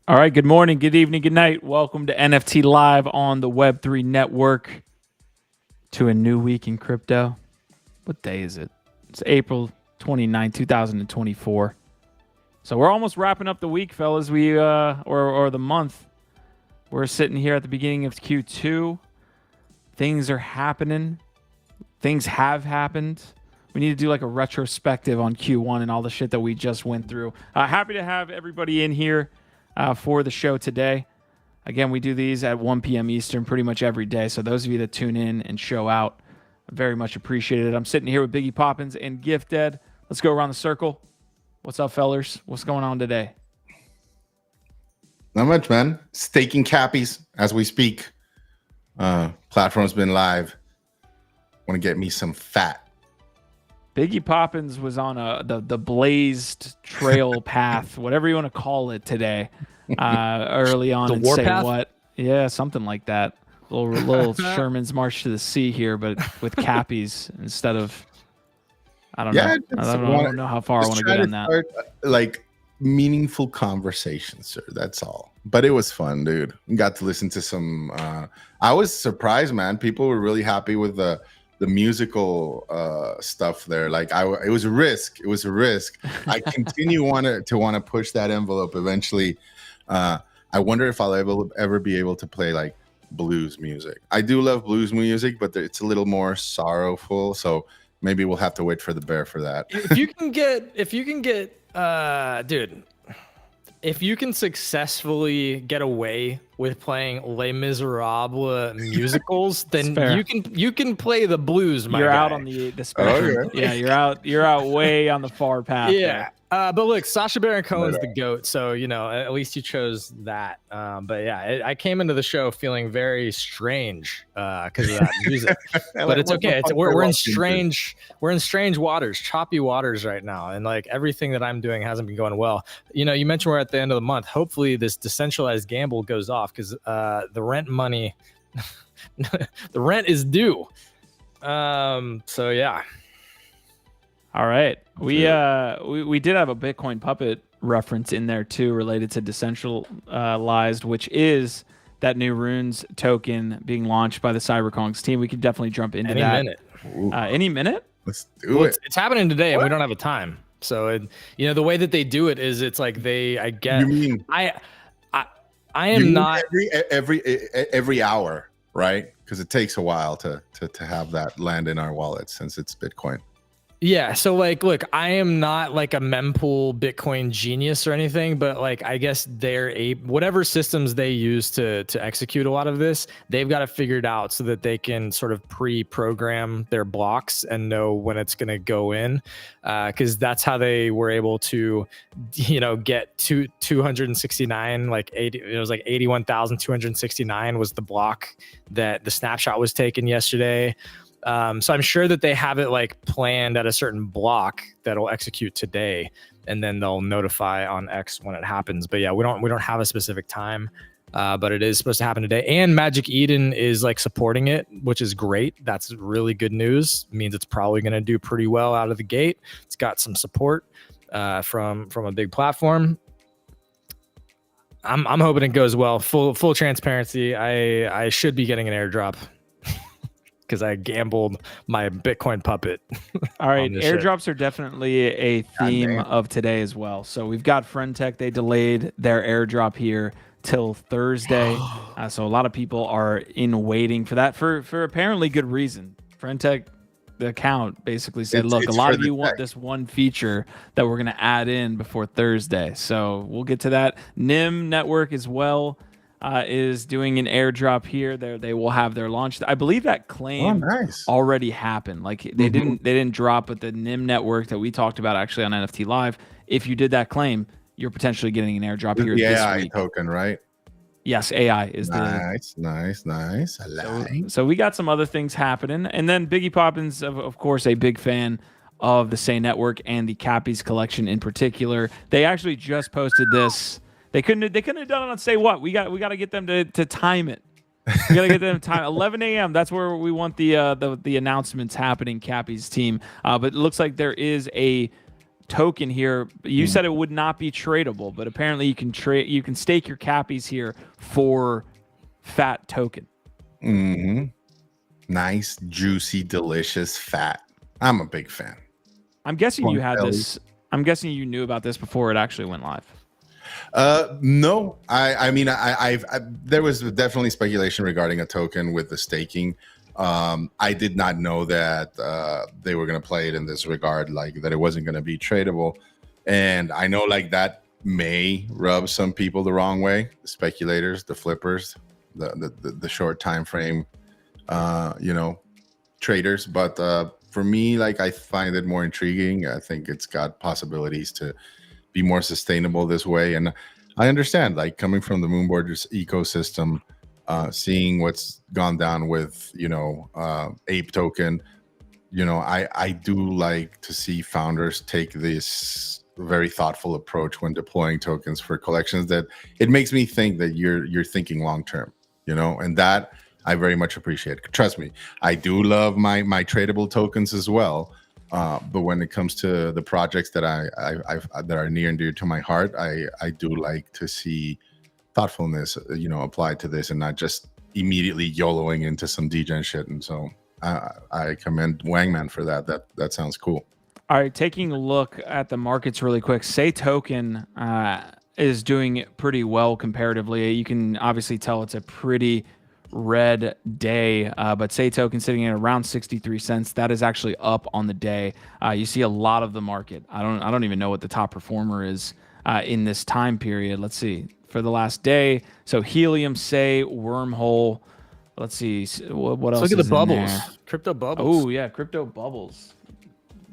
All right, good morning, good evening, good night. Welcome to NFT Live on the Web3 Network, to a new week in crypto. What day is it? It's April 29, 2024. So we're almost wrapping up the week, fellas. Or the month. We're sitting here at the beginning of Q2. Things are happening. Things have happened. We need to do like a retrospective on Q1 and all the shit that we just went through. Happy to have everybody in here for the show today. Again, we do these at 1 p.m. Eastern pretty much every day. So those of you that tune in and show out, very much appreciated. I'm sitting here with Biggie Poppins and Gifted. Let's go around the circle. What's up, fellers? What's going on today? Not much, man. Staking cappies as we speak. Platform's been live. Want to get me some fat. Biggie Poppins was on the blazed trail path, whatever you want to call it today, early on. The and war say path? what? Yeah, something like that. Little Sherman's March to the Sea here, but with cappies instead of. I don't know. I don't know how far I want to get on that. Start, like meaningful conversations, sir. That's all. But it was fun, dude. Got to listen to some. I was surprised, man. People were really happy with the musical stuff there. Like it was a risk. It was a risk. I continue to want to push that envelope eventually. I wonder if I'll ever be able to play like blues music. I do love blues music, but it's a little more sorrowful. So maybe we'll have to wait for the bear for that. If you can get, dude, if you can successfully get away with playing Les Miserables musicals, then you can play the blues. You're out on the spectrum. Yeah, you're out way on the far path. Yeah. But look, Sacha Baron Cohen's the GOAT, so at least you chose that. But yeah, I came into the show feeling very strange because of that music. But it's okay. We're in strange waters, choppy waters right now, and like everything that I'm doing hasn't been going well. You mentioned we're at the end of the month. Hopefully, this decentralized gamble goes off because the rent money, the rent is due. So yeah. All right. We did have a Bitcoin puppet reference in there too, related to decentralized, which is that new Runes token being launched by the CyberKongz team. We could definitely jump into that. Any minute? Let's do it. It's happening today, and we don't have a time. So the way that they do it is it's like I am not every hour, right? Because it takes a while to have that land in our wallet since it's Bitcoin. Yeah, so like, look, I am not like a mempool Bitcoin genius or anything, but like, I guess whatever systems they use to execute a lot of this, they've got it figured out so that they can sort of pre-program their blocks and know when it's going to go in, because that's how they were able to, get to 269, like 80. It was like 81,269 was the block that the snapshot was taken yesterday. So I'm sure that they have it like planned at a certain block that'll execute today, and then they'll notify on X when it happens. But yeah, we don't have a specific time, but it is supposed to happen today. And Magic Eden is like supporting it, which is great. That's really good news. It means it's probably going to do pretty well out of the gate. It's got some support from a big platform. I'm hoping it goes well. Full transparency. I should be getting an airdrop. Because I gambled my Bitcoin puppet. All right, airdrops are definitely a theme of today as well. So we've got Friendtech. They delayed their airdrop here till Thursday. So a lot of people are in waiting for that for apparently good reason. Friendtech, the account, basically said, look, a lot of you want this one feature that we're going to add in before Thursday. So we'll get to that. NIM Network as well. Is doing an airdrop here. They will have their launch. I believe that claim already happened. Like they didn't drop, but the NIM network that we talked about actually on NFT Live, if you did that claim, you're potentially getting an airdrop here this AI week. Token, right? Yes, AI is nice. I like. So we got some other things happening, and then Biggie Poppins, of course, a big fan of the Say Network and the Cappies collection in particular. They actually just posted this. They couldn't have done it on Say What. We got to get them to time it. We got to get them to time 11 a.m. That's where we want the announcements happening. Cappy's team, but it looks like there is a token here. You said it would not be tradable, but apparently you can trade. You can stake your cappies here for fat token. Mm-hmm. Nice, juicy, delicious, fat. I'm a big fan. I'm guessing you had this. I'm guessing you knew about this before it actually went live. No, I mean, there was definitely speculation regarding a token with the staking. I did not know that they were going to play it in this regard, like that it wasn't going to be tradable. And I know like that may rub some people the wrong way, the speculators, the flippers, the short time frame, traders. But for me, like I find it more intriguing. I think it's got possibilities to be more sustainable this way. And I understand, like coming from the Moonboarders ecosystem, seeing what's gone down with, Ape token, I do like to see founders take this very thoughtful approach when deploying tokens for collections. That it makes me think that you're thinking long term, and that I very much appreciate. Trust me, I do love my tradable tokens as well. But when it comes to the projects that that are near and dear to my heart, I do like to see thoughtfulness, applied to this and not just immediately YOLOing into some degen shit. And so I commend Wangman for that. That sounds cool. All right, taking a look at the markets really quick. Say token is doing pretty well comparatively. You can obviously tell it's a pretty red day, but Say token sitting at around 63 cents. That is actually up on the day. You see a lot of the market. I don't even know what the top performer is in this time period. Let's see for the last day. So Helium, Say, Wormhole. Let's see what else. Look at the is bubbles, there. crypto bubbles. Oh yeah, crypto bubbles.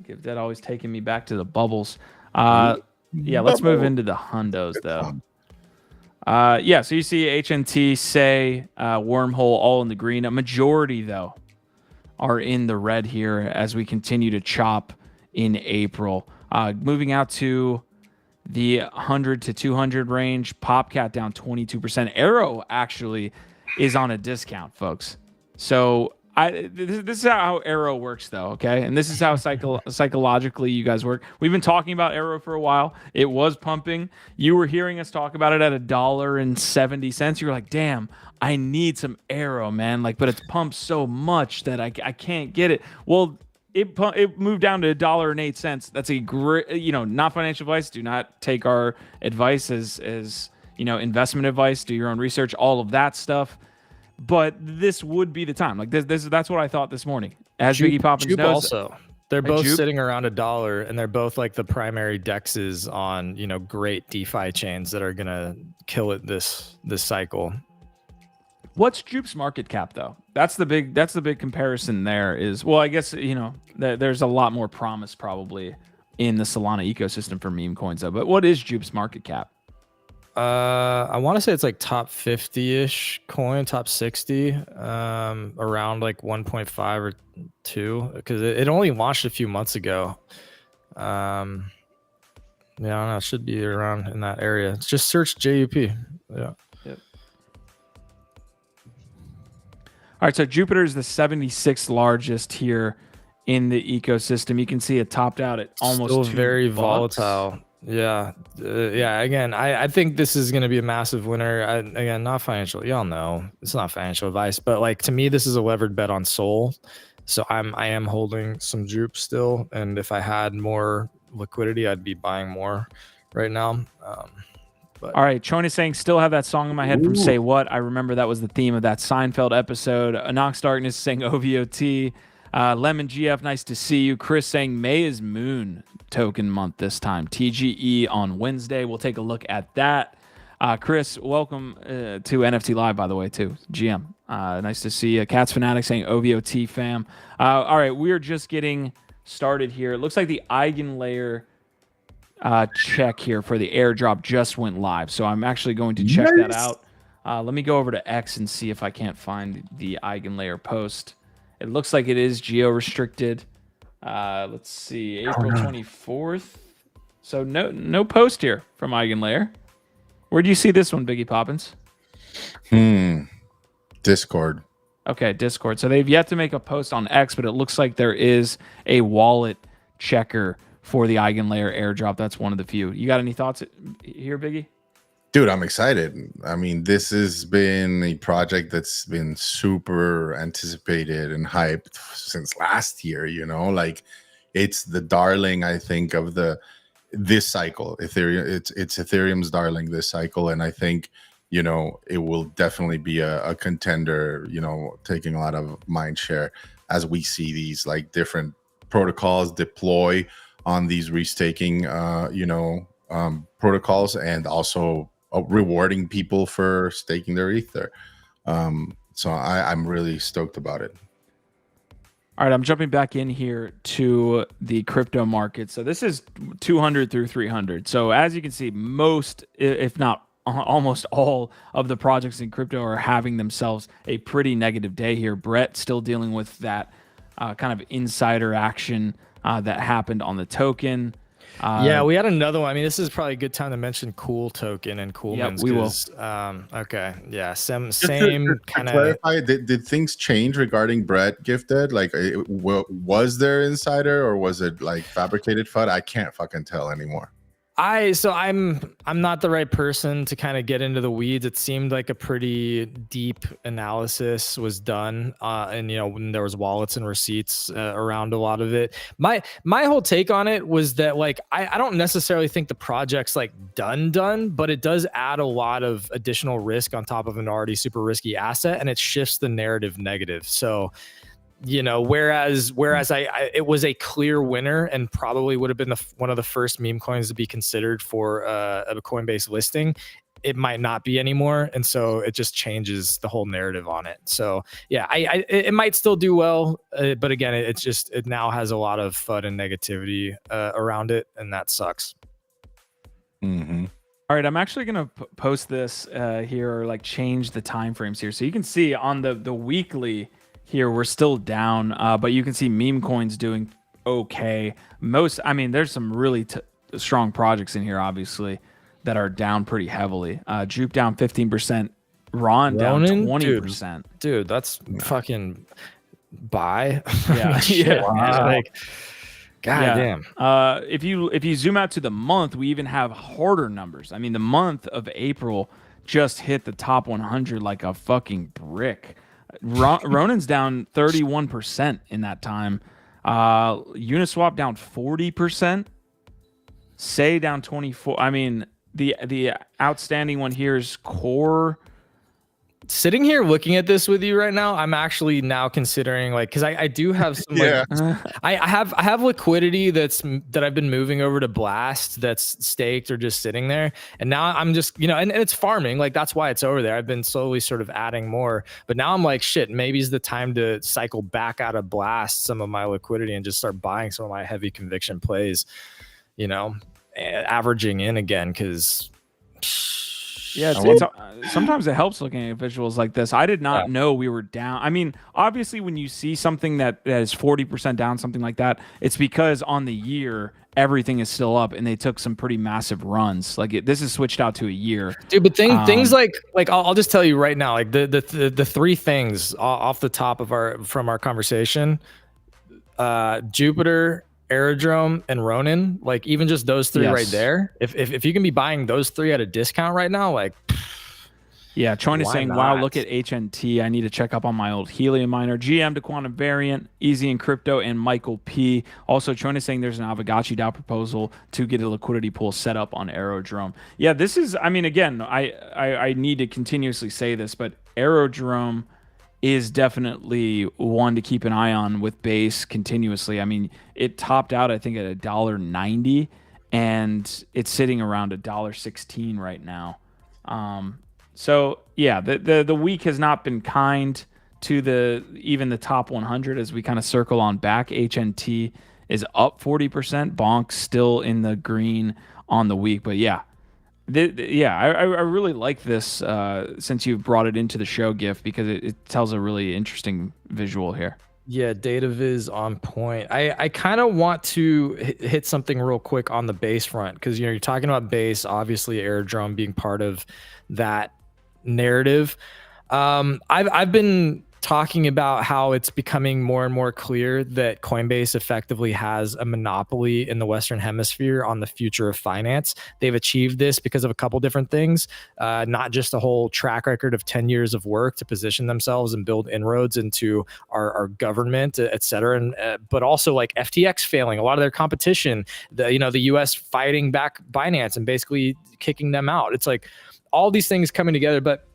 That always taking me back to the bubbles. Yeah, let's move into the hundos though. Yeah, so you see HNT, Say, Wormhole all in the green. A majority, though, are in the red here as we continue to chop in April. Moving out to the 100 to 200 range, Popcat down 22%. Arrow actually is on a discount, folks. So this is how Arrow works, though, okay? And this is how psychologically you guys work. We've been talking about Arrow for a while. It was pumping. You were hearing us talk about it at $1.70. You were like, damn, I need some Arrow, man. Like, but it's pumped so much that I can't get it. Well, it moved down to $1.08. That's a great, not financial advice. Do not take our advice as investment advice. Do your own research, all of that stuff. But this would be the time. Like that's what I thought this morning. As Biggie Poppins knows, also, they're both sitting around $1, and they're both like the primary dexes on great DeFi chains that are gonna kill it this cycle. What's Jupe's market cap though? That's the big comparison. There is, well, I guess there's a lot more promise probably in the Solana ecosystem for meme coins though. But what is Jupe's market cap? I want to say it's like top 50-ish coin, top 60, around like 1.5 or 2, because it only launched a few months ago. Yeah, I don't know, it should be around in that area. Just search JUP. Yeah. Yep. All right, so Jupiter is the 76th largest here in the ecosystem. You can see it topped out at almost still $2. Very volatile. Yeah. Again, I think this is going to be a massive winner. Again, not financial. Y'all know it's not financial advice, but like to me, this is a levered bet on Sol. So I am holding some Jupe still, and if I had more liquidity, I'd be buying more right now. But all right, Chon is saying still have that song in my head from Say What. I remember that was the theme of that Seinfeld episode. Anox Darkness saying OVOT. Lemon GF, nice to see you. Chris saying May is Moon token month this time. TGE on Wednesday. We'll take a look at that. Chris, welcome to NFT Live, by the way, too. GM. Nice to see you. Cats Fanatic saying OVOT fam. All right, we're just getting started here. It looks like the Eigenlayer check here for the airdrop just went live. So I'm actually going to check that out. Let me go over to X and see if I can't find the Eigenlayer post. It looks like it is geo-restricted. Let's see, April 24th. So no post here from Eigenlayer. Where do you see this one, Biggie Poppins? Discord. Okay, Discord. So they've yet to make a post on X, but it looks like there is a wallet checker for the Eigenlayer airdrop. That's one of the few. You got any thoughts here, Biggie? Dude, I'm excited. I mean, this has been a project that's been super anticipated and hyped since last year, you know, like it's the darling, I think, of this cycle. Ethereum, it's Ethereum's darling this cycle. And I think, you know, it will definitely be a contender, you know, taking a lot of mind share as we see these like different protocols deploy on these restaking protocols, and also rewarding people for staking their ether. So I'm really stoked about it. All right, I'm jumping back in here to the crypto market. So this is 200 through 300. So as you can see, most, if not almost all of the projects in crypto are having themselves a pretty negative day here. Brett still dealing with that kind of insider action that happened on the token. Yeah, we had another one. I mean, this is probably a good time to mention Cool Token and Coolman's. Yep, we will. Okay, yeah, same kind of. Clarify, did things change regarding Brett Gifted? Like, was there insider or was it like fabricated FUD? I can't fucking tell anymore. I'm not the right person to kind of get into the weeds. It seemed like a pretty deep analysis was done, and you know, when there was wallets and receipts around a lot of it. My whole take on it was that like I don't necessarily think the project's like done, but it does add a lot of additional risk on top of an already super risky asset, and it shifts the narrative negative. So, you know, whereas it was a clear winner and probably would have been one of the first meme coins to be considered for a Coinbase listing, it might not be anymore, and so it just changes the whole narrative on it. So yeah, it might still do well, but again, it now has a lot of FUD and negativity around it, and that sucks. Mm-hmm. All right, I'm actually gonna post this here, or like change the time frames here, so you can see on the weekly. Here we're still down, but you can see meme coins doing okay. There's some really strong projects in here, obviously, that are down pretty heavily. Juke down 15%, Ronin down 20%. Dude, that's fucking buy. Yeah, yeah. Wow. Like, goddamn. If you zoom out to the month, we even have harder numbers. I mean, the month of April just hit the top 100 like a fucking brick. Ronin's down 31% in that time. Uniswap down 40%. Say down 24%. I mean, the outstanding one here is Core. Sitting here looking at this with you right now, I'm actually now considering, like, because I do have some I have liquidity that I've been moving over to Blast that's staked or just sitting there, and now I'm just, you know, and it's farming, like that's why it's over there. I've been slowly sort of adding more, but now I'm like, shit, maybe it's the time to cycle back out of Blast some of my liquidity and just start buying some of my heavy conviction plays, you know, averaging in again, because yeah, sometimes it helps looking at visuals like this. I did not know we were down. I mean, obviously, when you see something that is 40% down, something like that, it's because on the year, everything is still up, and they took some pretty massive runs. Like this is switched out to a year. Dude, but things like I'll just tell you right now, like the three things off the top of our conversation, Jupiter, Airdrop, and Ronin, like even just those three right there, if you can be buying those three at a discount right now, like yeah. Choin is saying, wow, look at HNT. I need to check up on my old Helium miner. GM to Quantum Variant, Easy in Crypto, and Michael P. Also, Choin is saying there's an Avagachi DAO proposal to get a liquidity pool set up on Aerodrome. Yeah, this is, I mean, again, I need to continuously say this, but Aerodrome is definitely one to keep an eye on with base continuously. I mean, it topped out, I think, at $1.90, and it's sitting around $1.16 right now. So yeah, the week has not been kind to even the top 100 as we kind of circle on back. HNT is up 40%. Bonk's still in the green on the week, but yeah. I really like this since you've brought it into the show, GIF, because it tells a really interesting visual here. Yeah, data viz on point. I kind of want to hit something real quick on the base front, because you're talking about base, obviously Airdrop being part of that narrative. I've been talking about how it's becoming more and more clear that Coinbase effectively has a monopoly in the Western Hemisphere on the future of finance. They've achieved this because of a couple different things, not just a whole track record of 10 years of work to position themselves and build inroads into our government, et cetera, and, but also like FTX failing, a lot of their competition, the US fighting back Binance and basically kicking them out. It's like all these things coming together. But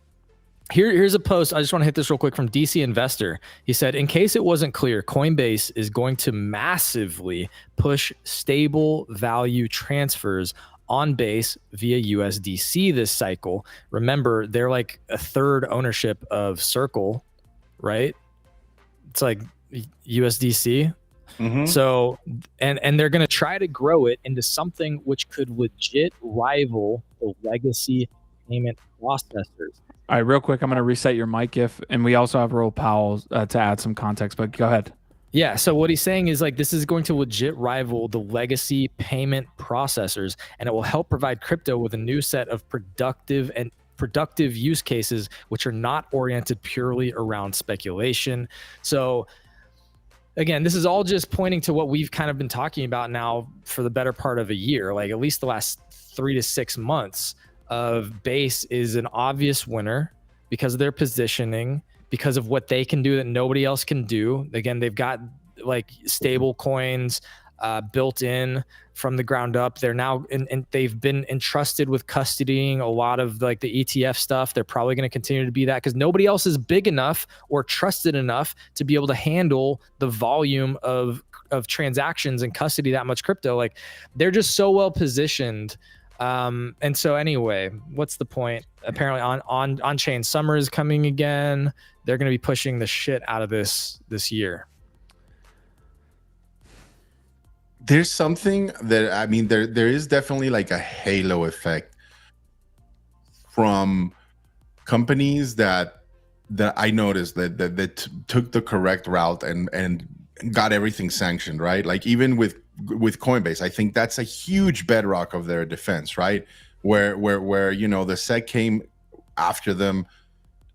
here's a post. I just want to hit this real quick from DC Investor. He said, in case it wasn't clear, Coinbase is going to massively push stable value transfers on Base via USDC this cycle. Remember, they're like a third ownership of Circle, right? It's like USDC. Mm-hmm. So, and they're going to try to grow it into something which could legit rival the legacy payment processors. All right, real quick, I'm going to reset your mic and we also have Earl Powell to add some context, but go ahead. Yeah, so what he's saying is like this is going to legit rival the legacy payment processors, and it will help provide crypto with a new set of productive use cases which are not oriented purely around speculation. So again, this is all just pointing to what we've kind of been talking about now for the better part of a year, like at least the last 3 to 6 months. Of Base is an obvious winner because of their positioning, because of what they can do that nobody else can do. Again, they've got like stable coins built in from the ground up. They're now and they've been entrusted with custodying a lot of like the ETF stuff. They're probably going to continue to be that because nobody else is big enough or trusted enough to be able to handle the volume of transactions and custody that much crypto. Like they're just so well positioned. And so anyway, what's the point? Apparently on chain summer is coming again. They're going to be pushing the shit out of this year. There's something that, I mean, there is definitely like a halo effect from companies that I noticed that took the correct route and got everything sanctioned, right? Like even with Coinbase, I think that's a huge bedrock of their defense, right? Where the SEC came after them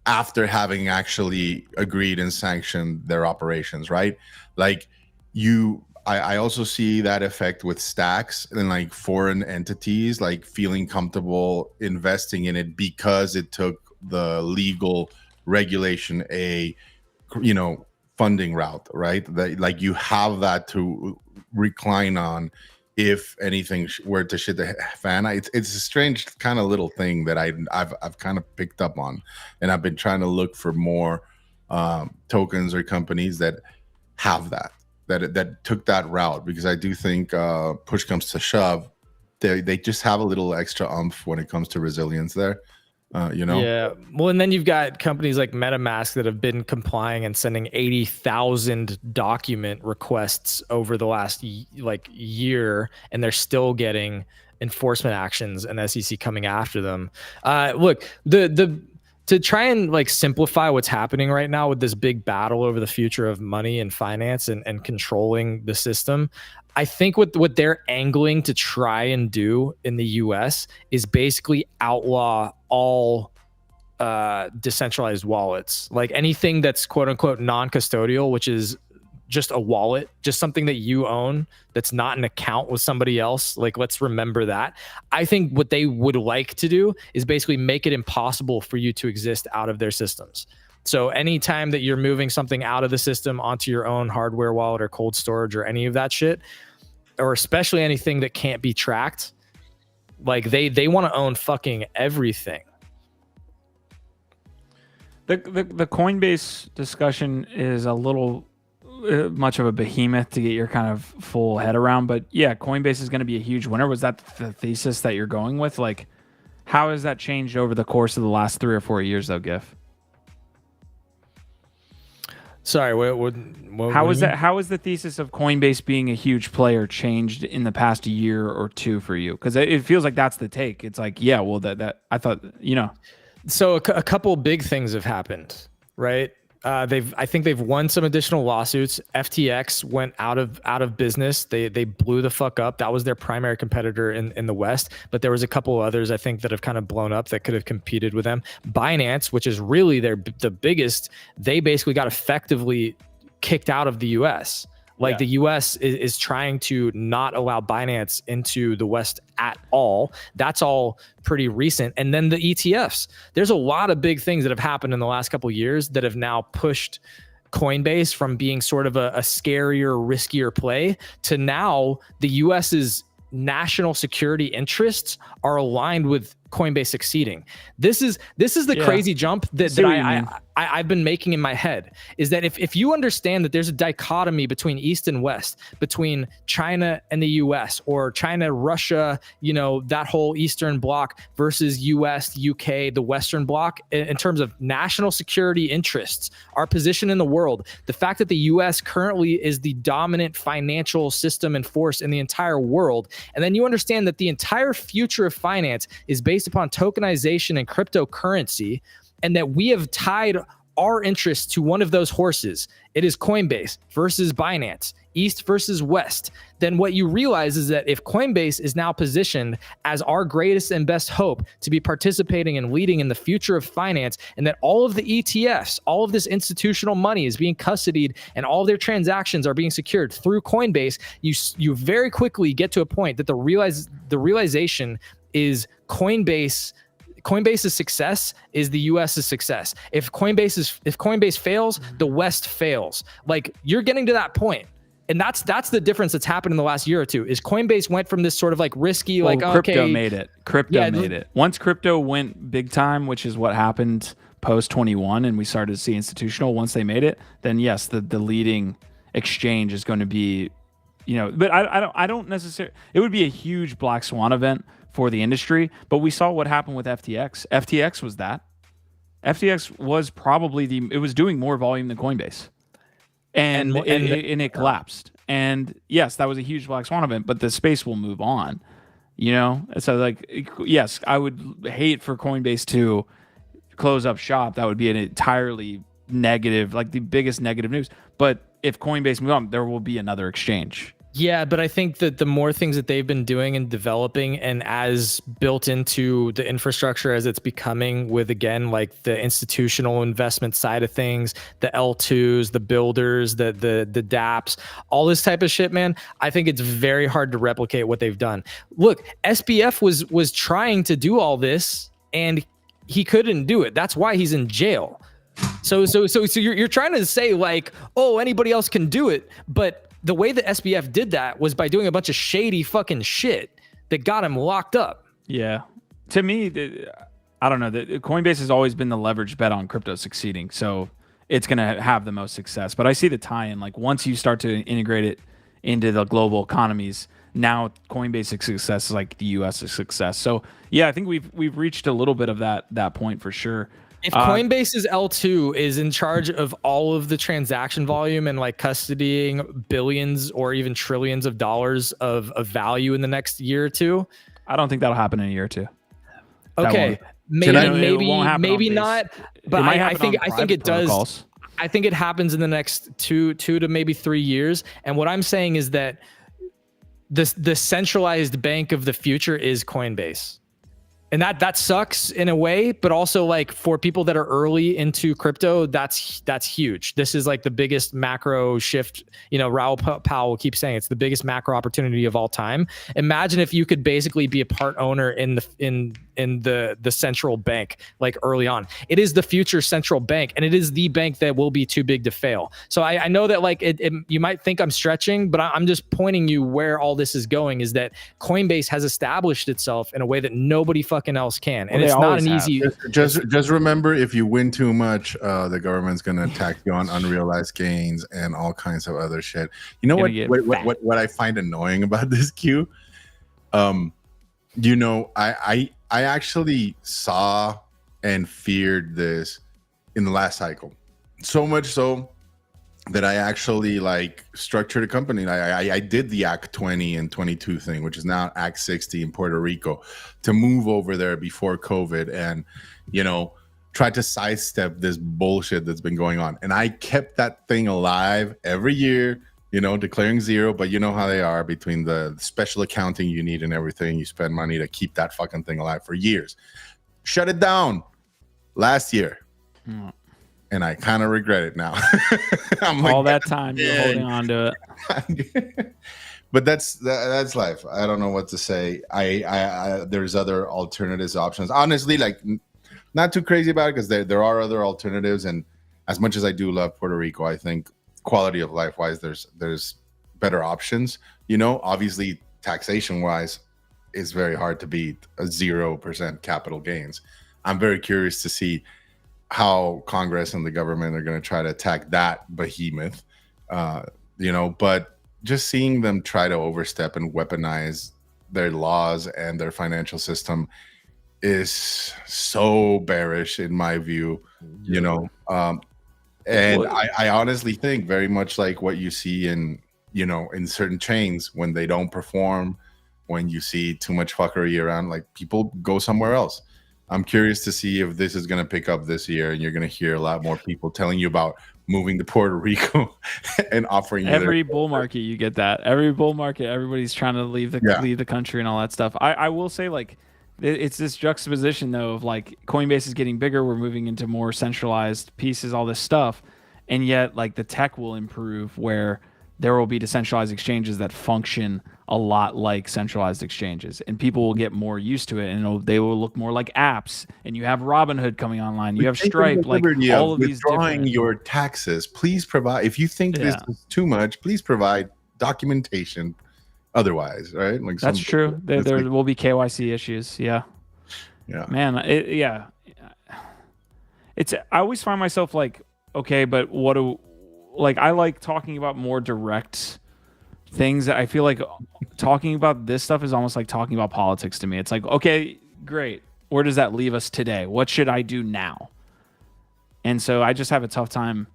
after having actually agreed and sanctioned their operations, right? Like I also see that effect with stacks and like foreign entities like feeling comfortable investing in it because it took the legal regulation funding route, right? That like you have that to recline on if anything were to shit the fan. It's a strange kind of little thing that I've kind of picked up on, and I've been trying to look for more tokens or companies that have that took that route, because I do think push comes to shove, they just have a little extra oomph when it comes to resilience there. Yeah. Well, and then you've got companies like MetaMask that have been complying and sending 80,000 document requests over the last year, and they're still getting enforcement actions and SEC coming after them. Look, to try and like simplify what's happening right now with this big battle over the future of money and finance and controlling the system, I think what they're angling to try and do in the US is basically outlaw all decentralized wallets, like anything that's quote unquote non-custodial, which is just a wallet, just something that you own that's not an account with somebody else. Like, let's remember that. I think what they would like to do is basically make it impossible for you to exist out of their systems. So anytime that you're moving something out of the system onto your own hardware wallet or cold storage or any of that shit, or especially anything that can't be tracked, like they want to own fucking everything. The Coinbase discussion is a little much of a behemoth to get your kind of full head around, but yeah, Coinbase is going to be a huge winner. Was that the thesis that you're going with? Like, how has that changed over the course of the last 3 or 4 years, though, Giff? Sorry, how is that? How is the thesis of Coinbase being a huge player changed in the past year or two for you? Because it feels like that's the take. It's like, yeah, well, that I thought, So a couple big things have happened, right? I think they've won some additional lawsuits. FTX went out of business. They blew the fuck up. That was their primary competitor in the West, but there was a couple others I think that have kind of blown up that could have competed with them. Binance, which is really the biggest, they basically got effectively kicked out of the US. Like the US is trying to not allow Binance into the West at all. That's all pretty recent. And then the ETFs. There's a lot of big things that have happened in the last couple of years that have now pushed Coinbase from being sort of a scarier, riskier play to now the US's national security interests are aligned with Coinbase succeeding. This is the crazy jump that I've been making in my head, is that if you understand that there's a dichotomy between East and West, between China and the US, or China, Russia, that whole Eastern bloc versus US, UK, the Western bloc, in terms of national security interests, our position in the world, the fact that the US currently is the dominant financial system and force in the entire world, and then you understand that the entire future of finance is based upon tokenization and cryptocurrency, and that we have tied our interests to one of those horses. It is Coinbase versus Binance, East versus West. Then what you realize is that if Coinbase is now positioned as our greatest and best hope to be participating and leading in the future of finance, and that all of the ETFs, all of this institutional money is being custodied and all of their transactions are being secured through Coinbase, you very quickly get to a point that the realization is Coinbase's success is the US's success. If Coinbase fails, the West fails. Like, you're getting to that point. And that's the difference that's happened in the last year or two, is Coinbase went from this sort of like risky, crypto made it. Made it. Once crypto went big time, which is what happened post 21, and we started to see institutional, once they made it, then yes, the leading exchange is going to be, but I don't necessarily, it would be a huge black swan event for the industry, but we saw what happened with FTX. FTX was that. FTX was probably it was doing more volume than Coinbase. And it collapsed. And yes, that was a huge black swan event, but the space will move on, So like, yes, I would hate for Coinbase to close up shop. That would be an entirely negative, like the biggest negative news. But if Coinbase moves on, there will be another exchange. Yeah, but I think that the more things that they've been doing and developing, and as built into the infrastructure as it's becoming, with, again, like the institutional investment side of things, the L2s, the builders, the dApps, all this type of shit, man, I think it's very hard to replicate what they've done. Look, SBF was trying to do all this and he couldn't do it. That's why he's in jail. So you're trying to say like, oh, anybody else can do it, but the way that SBF did that was by doing a bunch of shady fucking shit that got him locked up. Yeah. To me, I don't know. Coinbase has always been the leverage bet on crypto succeeding. So it's going to have the most success. But I see the tie-in. Like, once you start to integrate it into the global economies, now Coinbase's success is like the US's success. So yeah, I think we've reached a little bit of that point for sure. If Coinbase's L2 is in charge of all of the transaction volume and like custodying billions or even trillions of dollars of value in the next year or two, I don't think that'll happen in a year or two. Okay, maybe not. But I think it does. I think it happens in the next two to maybe 3 years. And what I'm saying is that the centralized bank of the future is Coinbase. And that sucks in a way, but also like for people that are early into crypto, that's huge. This is like the biggest macro shift. Raoul Pal will keep saying it's the biggest macro opportunity of all time. Imagine if you could basically be a part owner in the central bank, like early on. It is the future central bank, and it is the bank that will be too big to fail. So I know that like you might think I'm stretching, but I'm just pointing you where all this is going, is that Coinbase has established itself in a way that nobody fucking else can. And it's not an easy. Just remember, if you win too much, the government's gonna attack you on unrealized gains and all kinds of other shit. You know what I find annoying about this Q? I actually saw and feared this in the last cycle, so much so that I actually like structured a company. I did the Act 20 and 22 thing, which is now Act 60 in Puerto Rico, to move over there before COVID and, tried to sidestep this bullshit that's been going on. And I kept that thing alive every year, you know, declaring zero. But you know how they are between the special accounting you need and everything. You spend money to keep that fucking thing alive for years. Shut it down last year. And I kind of regret it now. I'm all like, that time you're holding on to it. But that's life. I don't know what to say. I there's other alternatives, options. Honestly, like not too crazy about it because there are other alternatives. And as much as I do love Puerto Rico, I think quality of life wise, there's better options. You know, obviously taxation wise, it's very hard to beat a 0% capital gains. I'm very curious to see how Congress and the government are going to try to attack that behemoth, you know, but just seeing them try to overstep and weaponize their laws and their financial system is so bearish in my view, you know. And I honestly think very much like what you see in, you know, in certain chains when they don't perform, when you see too much fuckery around, like people go somewhere else. I'm curious to see if this is going to pick up this year and you're going to hear a lot more people telling you about moving to Puerto Rico and offering every bull market. You get that every bull market, everybody's trying to leave the country and all that stuff. I will say, like, it's this juxtaposition though of like Coinbase is getting bigger, we're moving into more centralized pieces, all this stuff, and yet like the tech will improve where there will be decentralized exchanges that function a lot like centralized exchanges, and people will get more used to it, and they will look more like apps. And you have Robinhood coming online, you have Stripe, like all of these withdrawing your taxes. Please provide, if you think this is too much, please provide documentation. Otherwise, right? Like that's true. There will be KYC issues. Yeah, man. It's I always find myself like, okay, but I like talking about more direct things. That I feel like talking about this stuff is almost like talking about politics to me. It's like, okay, great. Where does that leave us today? What should I do now? And so I just have a tough time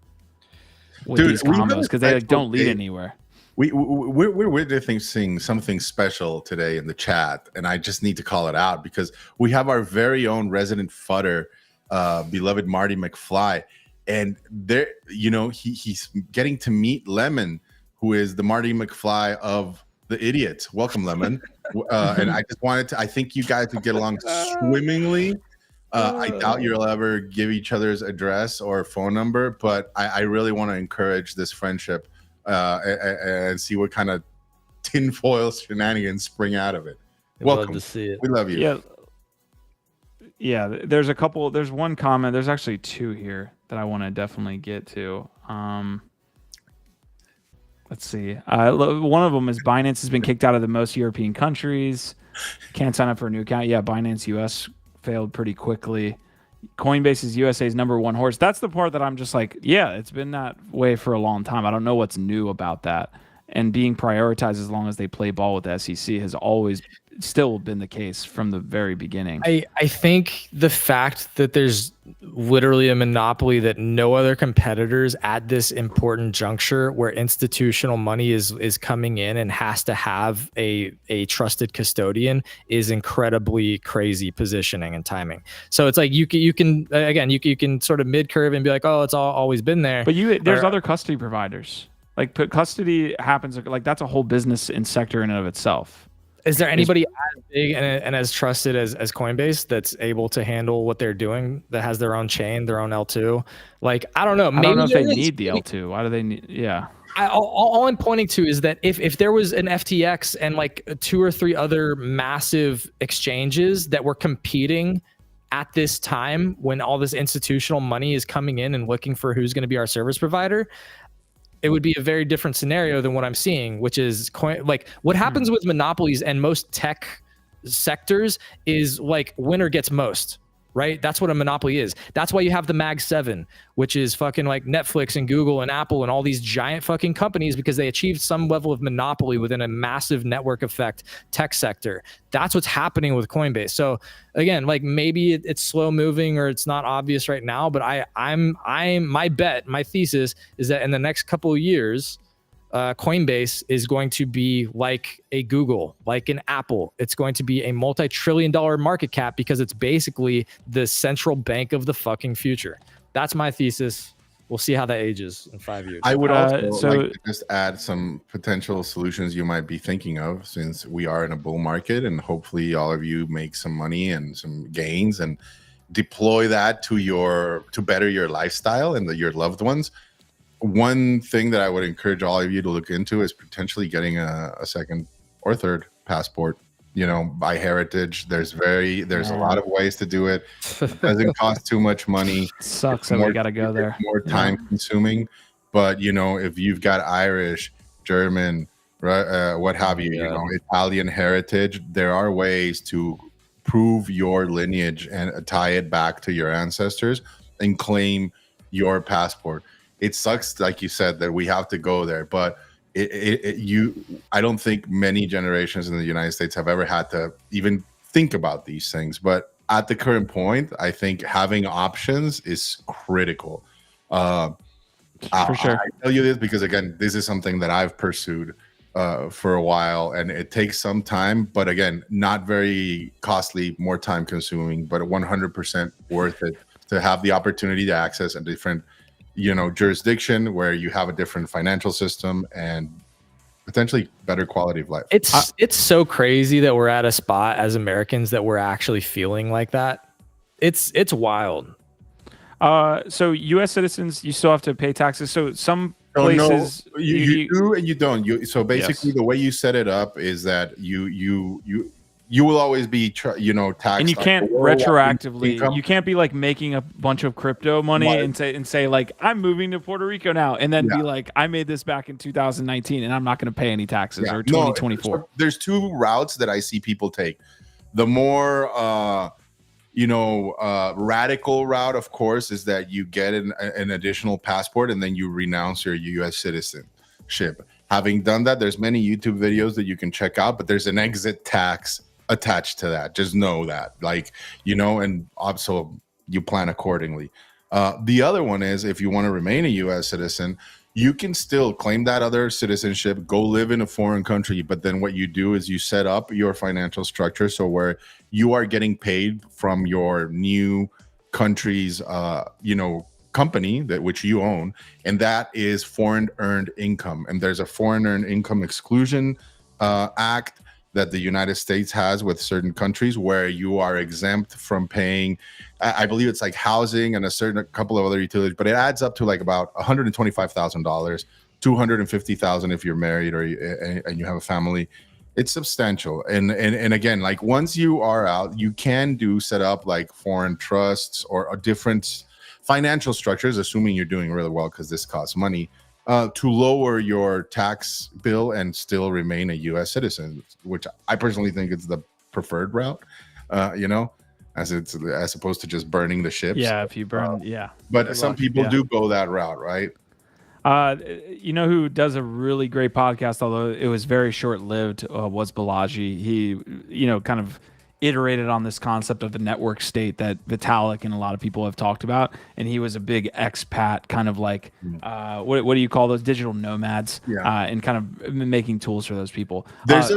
with these combos because they don't lead anywhere. We're witnessing something special today in the chat, and I just need to call it out because we have our very own resident fudder, beloved Marty McFly. And there, you know, he's getting to meet Lemon, who is the Marty McFly of the idiots. Welcome, Lemon. And I just wanted to, I think you guys would get along swimmingly. I doubt you'll ever give each other's address or phone number, but I really want to encourage this friendship and see what kind of tinfoil shenanigans spring out of it. Welcome. Love to see it. We love you. Yeah. There's one comment. There's actually two here that I want to definitely get to. Let's see. One of them is Binance has been kicked out of the most European countries. Can't sign up for a new account. Yeah, Binance US failed pretty quickly. Coinbase is USA's #1 horse. That's the part that I'm just like, yeah, it's been that way for a long time. I don't know what's new about that. And being prioritized as long as they play ball with the SEC has always still been the case from the very beginning. I think the fact that there's literally a monopoly that no other competitors at this important juncture where institutional money is coming in and has to have a trusted custodian is incredibly crazy positioning and timing. So it's like you can sort of mid curve and be like, oh, it's always been there. But there's other custody providers. Like custody happens, like that's a whole business and sector in and of itself. Is there anybody as big and as trusted as Coinbase that's able to handle what they're doing, that has their own chain, their own L2? Like, I don't know. I don't know if they need the L2. Why do they need? Yeah. All I'm pointing to is that if there was an FTX and like 2 or 3 other massive exchanges that were competing at this time when all this institutional money is coming in and looking for who's going to be our service provider, it would be a very different scenario than what I'm seeing, which is like what happens with monopolies and most tech sectors is like winner gets most, right? That's what a monopoly is. That's why you have the Mag 7, which is fucking like Netflix and Google and Apple and all these giant fucking companies because they achieved some level of monopoly within a massive network effect tech sector. That's what's happening with Coinbase. So again, like maybe it's slow moving or it's not obvious right now, but I'm my bet, my thesis is that in the next couple of years, Coinbase is going to be like a Google, like an Apple. It's going to be a multi-trillion-dollar market cap because it's basically the central bank of the fucking future. That's my thesis. We'll see how that ages in 5 years. I would also like to just add some potential solutions you might be thinking of, since we are in a bull market, and hopefully all of you make some money and some gains and deploy that to better your lifestyle and your loved ones. One thing that I would encourage all of you to look into is potentially getting a second or third passport. You know, by heritage, there's a lot of ways to do it. It doesn't cost too much money. Sucks that we got to go there. More time consuming, but you know, if you've got Irish, German, right, what have you, you know, Italian heritage, there are ways to prove your lineage and tie it back to your ancestors and claim your passport. It sucks, like you said, that we have to go there, but I don't think many generations in the United States have ever had to even think about these things. But at the current point, I think having options is critical. For sure. I tell you this because, again, this is something that I've pursued for a while, and it takes some time, but again, not very costly, more time consuming, but 100% worth it to have the opportunity to access a different, you know, jurisdiction where you have a different financial system and potentially better quality of life. It's so crazy that we're at a spot as Americans that we're actually feeling like that. It's wild. So U.S. citizens, you still have to pay taxes. So some places you do and you don't. So basically, the way you set it up is that you will always be, you know, taxed. And you can't retroactively, income. You can't be like making a bunch of crypto money and say like, I'm moving to Puerto Rico now. And then be like, I made this back in 2019 and I'm not going to pay any taxes or 2024. No, there's two routes that I see people take. The more, radical route, of course, is that you get an additional passport and then you renounce your U.S. citizenship. Having done that, there's many YouTube videos that you can check out, but there's an exit tax attached to that. Just know that, like, you know, and also you plan accordingly. The other one is, if you want to remain a U.S. citizen, you can still claim that other citizenship, go live in a foreign country, but then what you do is you set up your financial structure so where you are getting paid from your new country's, company which you own, and that is foreign earned income. And there's a foreign earned income exclusion act that the United States has with certain countries where you are exempt from paying, I believe it's like housing and a couple of other utilities, but it adds up to like about $125,000, $250,000 if you're married and you have a family. It's substantial. And again, like once you are out, you can set up like foreign trusts or different financial structures, assuming you're doing really well, because this costs money, to lower your tax bill and still remain a U.S. citizen, which I personally think is the preferred route, as opposed to just burning the ships. Yeah, if you burn, But some people do go that route, right? You know who does a really great podcast, although it was very short-lived, was Balaji. He, kind of iterated on this concept of the network state that Vitalik and a lot of people have talked about, and he was a big expat, kind of like what do you call those, digital nomads, and kind of making tools for those people. There's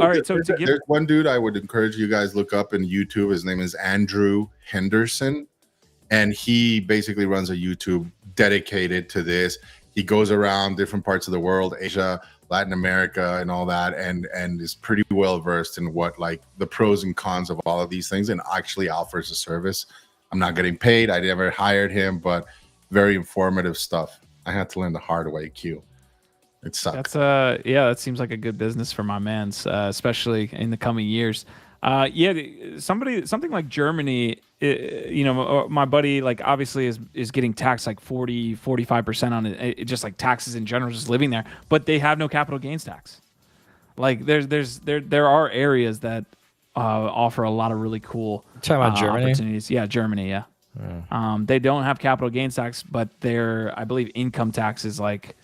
one dude I would encourage you guys look up in YouTube. His name is Andrew Henderson, and he basically runs a YouTube dedicated to this. He goes around different parts of the world, Asia, Latin America, and all that, and is pretty well versed in what, like, the pros and cons of all of these things, and actually offers a service. I'm not getting paid. I never hired him, but very informative stuff. I had to learn the hard way, Q. It sucks. That seems like a good business for my mans, especially in the coming years. Something like Germany, my buddy, like, obviously is getting taxed like 40-45% on it, just like taxes in general, just living there, but they have no capital gains tax. Like there are areas that offer a lot of really cool opportunities. Yeah, Germany. Yeah. They don't have capital gains tax, but their, I believe, income tax is like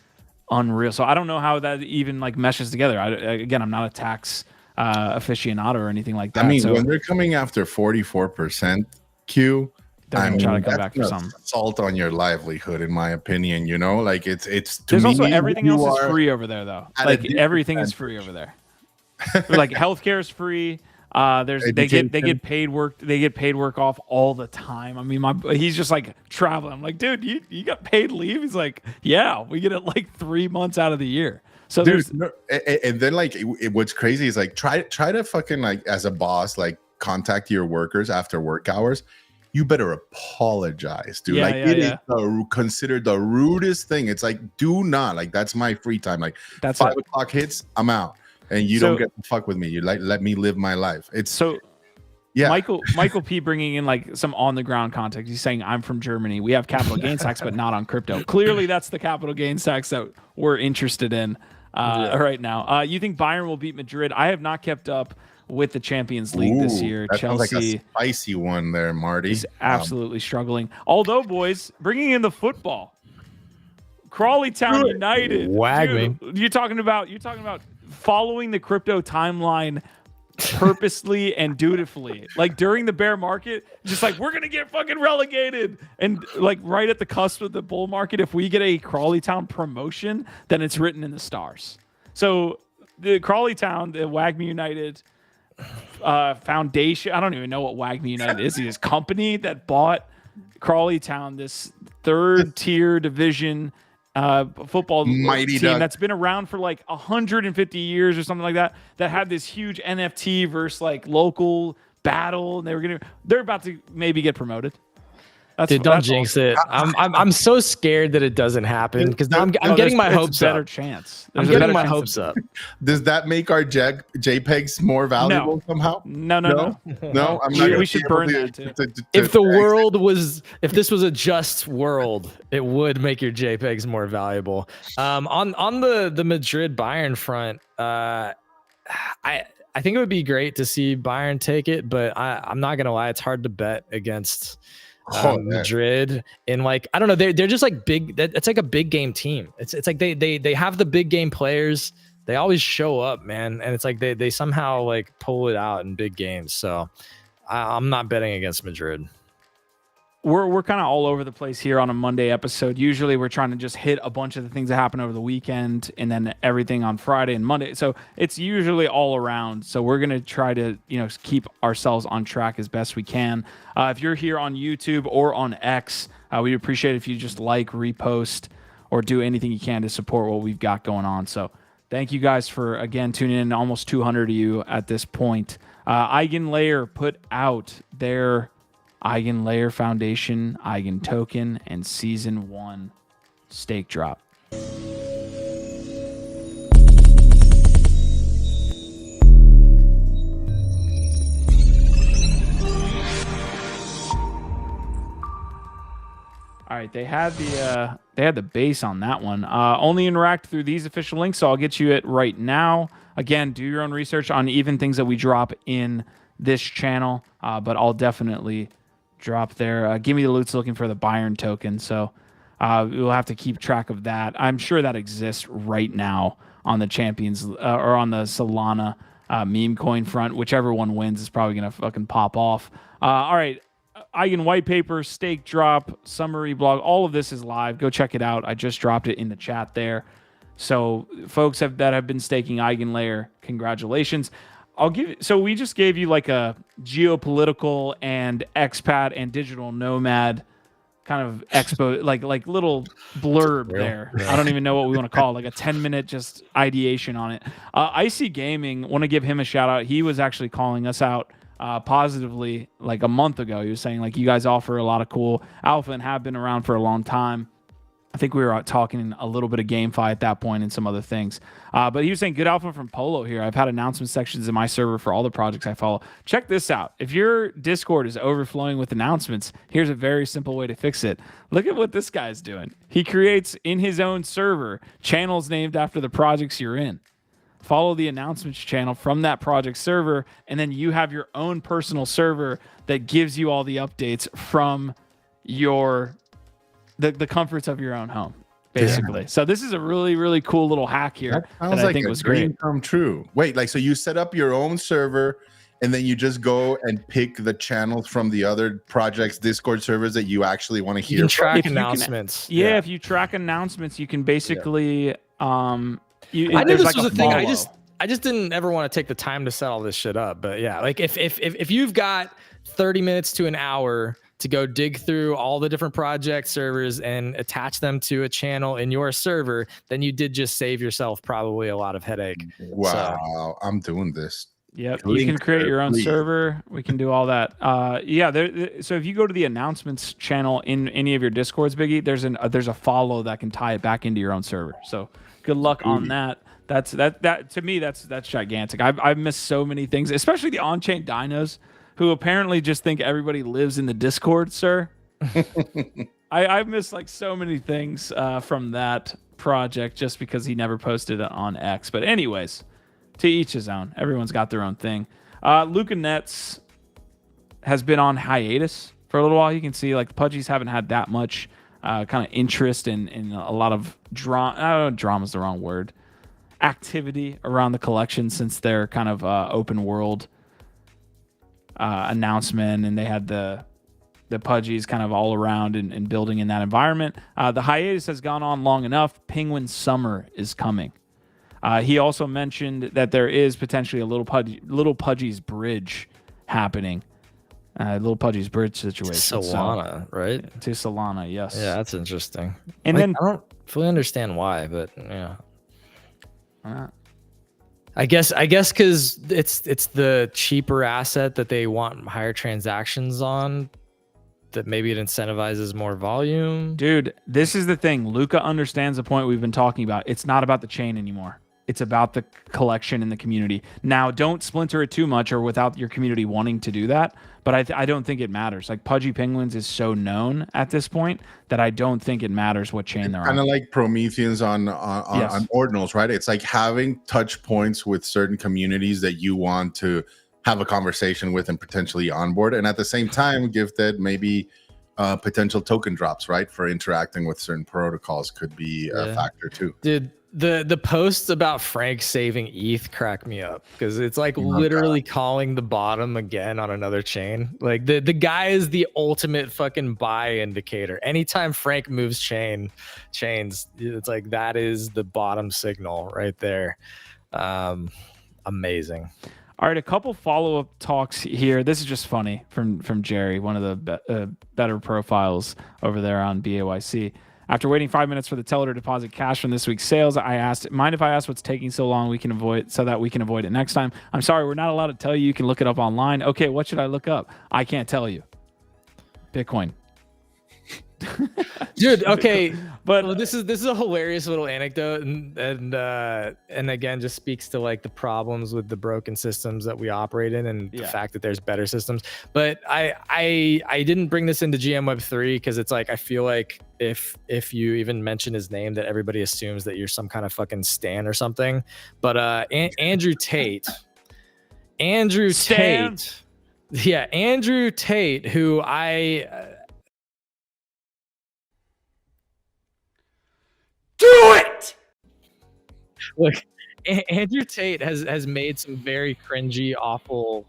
unreal. So I don't know how that even like meshes together. I'm not a tax aficionado or anything like that. I mean, when they're coming after 44% Q, they're going to try to come back for something. Assault on your livelihood, in my opinion. You know, like it's. There's also everything else is free over there, though. Like everything is free over there. Like healthcare is free. They get paid work off all the time. I mean, he's just like traveling. I'm like, dude, you got paid leave? He's like, yeah, we get it like 3 months out of the year. So and then like what's crazy is like try to fucking like as a boss like contact your workers after work hours. You better apologize, dude. It is considered the rudest thing. It's like, do not, like, that's my free time. Like, that's 5 o'clock hits, I'm out, and you don't get to fuck with me. You like let me live my life. It's so. Yeah, Michael P bringing in like some on the ground context. He's saying I'm from Germany. We have capital gains tax, but not on crypto. Clearly, that's the capital gains tax that we're interested in right now. You think Bayern will beat Madrid? I have not kept up with the Champions League this year. That Chelsea, sounds like a spicy one there, Marty. Is absolutely struggling. Although, boys, bringing in the football, Crawley Town United. You're talking about following the crypto timeline purposely and dutifully. Like during the bear market, just like we're gonna get fucking relegated, and like right at the cusp of the bull market, if we get a Crawley Town promotion, then it's written in the stars. So the Crawley Town, the WAGMI United foundation, I don't even know what WAGMI United is. It's a company that bought Crawley Town, this third tier division football team that's been around for like 150 years or something like that, that had this huge NFT versus like local battle, and they're about to maybe get promoted. Dude, don't jinx it. I'm so scared that it doesn't happen because I'm getting my hopes up. I'm getting my hopes up. Does that make our JPEGs more valuable somehow? No. We should burn that too. If this was a just world, it would make your JPEGs more valuable. On the Madrid Bayern front, I think it would be great to see Bayern take it, but I'm not gonna lie, it's hard to bet against Madrid. And like, I don't know, they're just like big. It's like a big game team. It's like they have the big game players. They always show up, man, and it's like they somehow like pull it out in big games. So I'm not betting against Madrid. We're kind of all over the place here on a Monday episode. Usually we're trying to just hit a bunch of the things that happen over the weekend and then everything on Friday and Monday. So it's usually all around. So we're going to try to, keep ourselves on track as best we can. If you're here on YouTube or on X, we'd appreciate it if you just like, repost, or do anything you can to support what we've got going on. So thank you guys for, again, tuning in. Almost 200 of you at this point. Eigenlayer put out their Eigenlayer Foundation, Eigen Token, and Season 1 stake drop. All right, they had the base on that one. Only interact through these official links, so I'll get you it right now. Again, do your own research on even things that we drop in this channel, but I'll definitely drop there. Give me the loot's looking for the Bayern token, so we'll have to keep track of that. I'm sure that exists right now on the Champions or on the Solana meme coin front. Whichever one wins is probably gonna fucking pop off. All right, Eigen white paper, stake drop, summary blog. All of this is live. Go check it out. I just dropped it in the chat there. So folks that have been staking Eigenlayer, congratulations. So we just gave you like a geopolitical and expat and digital nomad kind of expo, like little blurb there. I don't even know what we want to call it, like a 10-minute just ideation on it. Icy Gaming, want to give him a shout out. He was actually calling us out positively like a month ago. He was saying like, you guys offer a lot of cool alpha and have been around for a long time. I think we were talking a little bit of GameFi at that point and some other things. But he was saying good alpha from Polo here. I've had announcement sections in my server for all the projects I follow. Check this out. If your Discord is overflowing with announcements, here's a very simple way to fix it. Look at what this guy's doing. He creates in his own server channels named after the projects you're in. Follow the announcements channel from that project server, and then you have your own personal server that gives you all the updates from your the comforts of your own home, basically. Yeah. So this is a really, really cool little hack here that I think was great. Come true. Wait, like, so you set up your own server and then you just go and pick the channels from the other projects Discord servers that you actually want to hear. You can track If announcements. Yeah, if you track announcements, you can basically I knew there's this like was a a thing. follow. I just didn't ever want to take the time to set all this shit up. But yeah, like if you've got 30 minutes to an hour to go dig through all the different project servers and attach them to a channel in your server, then you did just save yourself probably a lot of headache. Wow, I'm doing this. Yep, you can create your own please. server. We can do all that. Yeah, so if you go to the announcements channel in any of your Discords, Biggie, there's a follow that can tie it back into your own server. So good luck on that. That to me, that's gigantic. I've missed so many things, especially the on-chain dinos, who apparently just think everybody lives in the Discord, sir. I've missed like so many things from that project just because he never posted it on X. But anyways, to each his own. Everyone's got their own thing. Luca Nets has been on hiatus for a little while. You can see like the Pudgies haven't had that much kind of interest in a lot of drama. Drama's the wrong word. Activity around the collection since their kind of open world announcement, and they had the Pudgies kind of all around and building in that environment. The hiatus has gone on long enough. Penguin Summer is coming. He also mentioned that there is potentially a little Pudgy's Bridge happening. Little Pudgy's Bridge situation. Solana, right? To Solana, yes. Yeah, that's interesting. And then I don't fully understand why, but yeah. I guess because it's the cheaper asset that they want higher transactions on, that maybe it incentivizes more volume. Dude, this is the thing. Luca understands the point we've been talking about. It's not about the chain anymore. It's about the collection and the community. Now, don't splinter it too much or without your community wanting to do that. But I don't think it matters. Like Pudgy Penguins is so known at this point that I don't think it matters what chain they're on. Kind of like Prometheans on Ordinals, right? It's like having touch points with certain communities that you want to have a conversation with and potentially onboard. And at the same time, Gifted, maybe potential token drops, right? For interacting with certain protocols could be a factor too. Dude, the posts about Frank saving ETH crack me up because it's like literally calling the bottom again on another chain. Like the guy is the ultimate fucking buy indicator. Anytime Frank moves chains, it's like that is the bottom signal right there. Amazing. All right, a couple follow-up talks here. This is just funny from Jerry, one of the better profiles over there on BAYC. After waiting 5 minutes for the teller to deposit cash from this week's sales, I asked, mind if I ask what's taking so long so that we can avoid it next time? I'm sorry, we're not allowed to tell you. You can look it up online. Okay, what should I look up? I can't tell you. Bitcoin. Dude, okay, but well, this is a hilarious little anecdote, and again just speaks to like the problems with the broken systems that we operate in, and the fact that there's better systems. But I didn't bring this into GM Web 3 because it's like I feel like if you even mention his name, that everybody assumes that you're some kind of fucking stan or something. But Andrew Tate, Andrew Tate, who do it. Look, Andrew Tate has made some very cringy, awful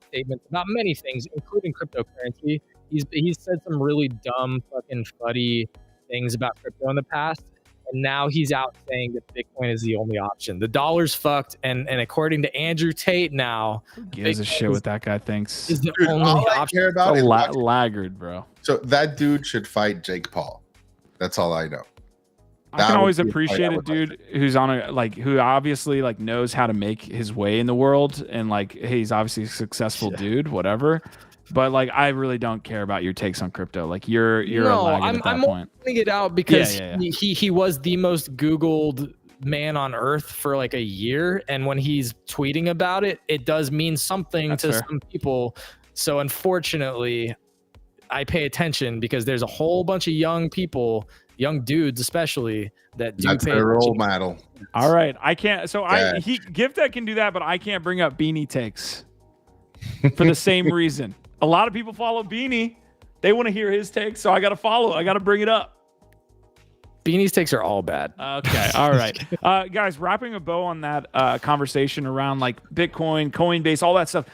statements about many things, including cryptocurrency. He's said some really dumb, fucking fuddy things about crypto in the past, and now he's out saying that Bitcoin is the only option. The dollar's fucked, and according to Andrew Tate now, who gives a shit what that guy thinks? Is the only option. I care about is laggard, bro. So that dude should fight Jake Paul. That's all I know. I can always appreciate a dude who's on who obviously like knows how to make his way in the world, and like he's obviously a successful dude, whatever. But like I really don't care about your takes on crypto. Like you're a laggard at that point. I'm pointing it out because he was the most Googled man on earth for like a year, and when he's tweeting about it, it does mean something to some people. So unfortunately, I pay attention because there's a whole bunch of young people, young dudes especially, that do That's pay their role attention. model. All right, I can't. So Gifted can do that, but I can't bring up Beanie takes for the same reason. A lot of people follow Beanie. They want to hear his takes, so I got to follow. I got to bring it up. Beanie's takes are all bad. Okay, all right, guys. Wrapping a bow on that conversation around like Bitcoin, Coinbase, all that stuff.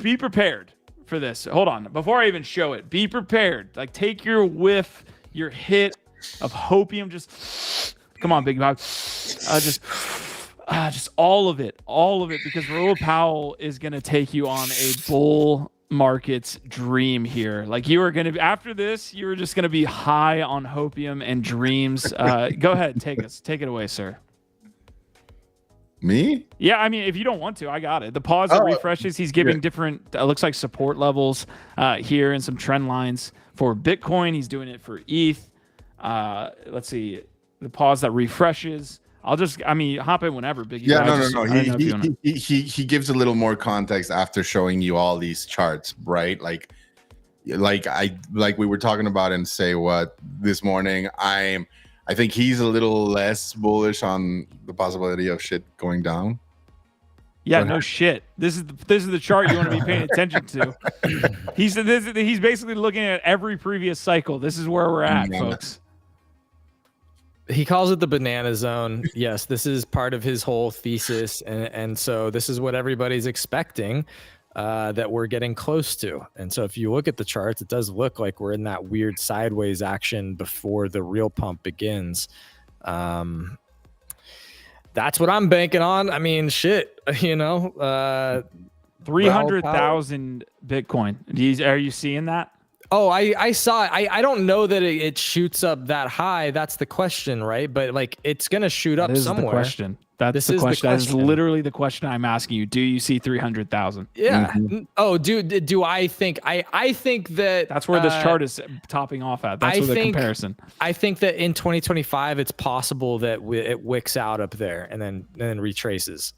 Be prepared for this. Hold on, before I even show it, be prepared. Like, take your whiff, your hit of hopium. Just come on, Big Bob. Just all of it, because Raoul Powell is gonna take you on a bull market's dream here. Like, you are gonna be, after this, you're just gonna be high on hopium and dreams. Go ahead, take it away, sir. Me? Yeah, I mean, if you don't want to, I got it. The pause that refreshes, he's giving different, looks like support levels here and some trend lines for Bitcoin. He's doing it for ETH. Let's see, the pause that refreshes. Hop in whenever, Biggie. Yeah, no. He gives a little more context after showing you all these charts, right? Like we were talking about in this morning. I think he's a little less bullish on the possibility of shit going down. Yeah, no shit. This is the chart you want to be paying attention to. He's basically looking at every previous cycle. This is where we're at, folks. He calls it the banana zone. Yes, this is part of his whole thesis, and so this is what everybody's expecting that we're getting close to. And so if you look at the charts, it does look like we're in that weird sideways action before the real pump begins. That's what I'm banking on. I mean, shit, 300,000 Bitcoin. Are you seeing that? Oh, I saw it. I don't know that it shoots up that high. That's the question, right? But like, it's gonna shoot up somewhere. That is the question. That is literally the question I'm asking you. Do you see 300,000? Yeah. Mm-hmm. Oh, do I think? I think that that's where this chart is topping off at. That's where the comparison. I think that in 2025, it's possible that it wicks out up there and then retraces.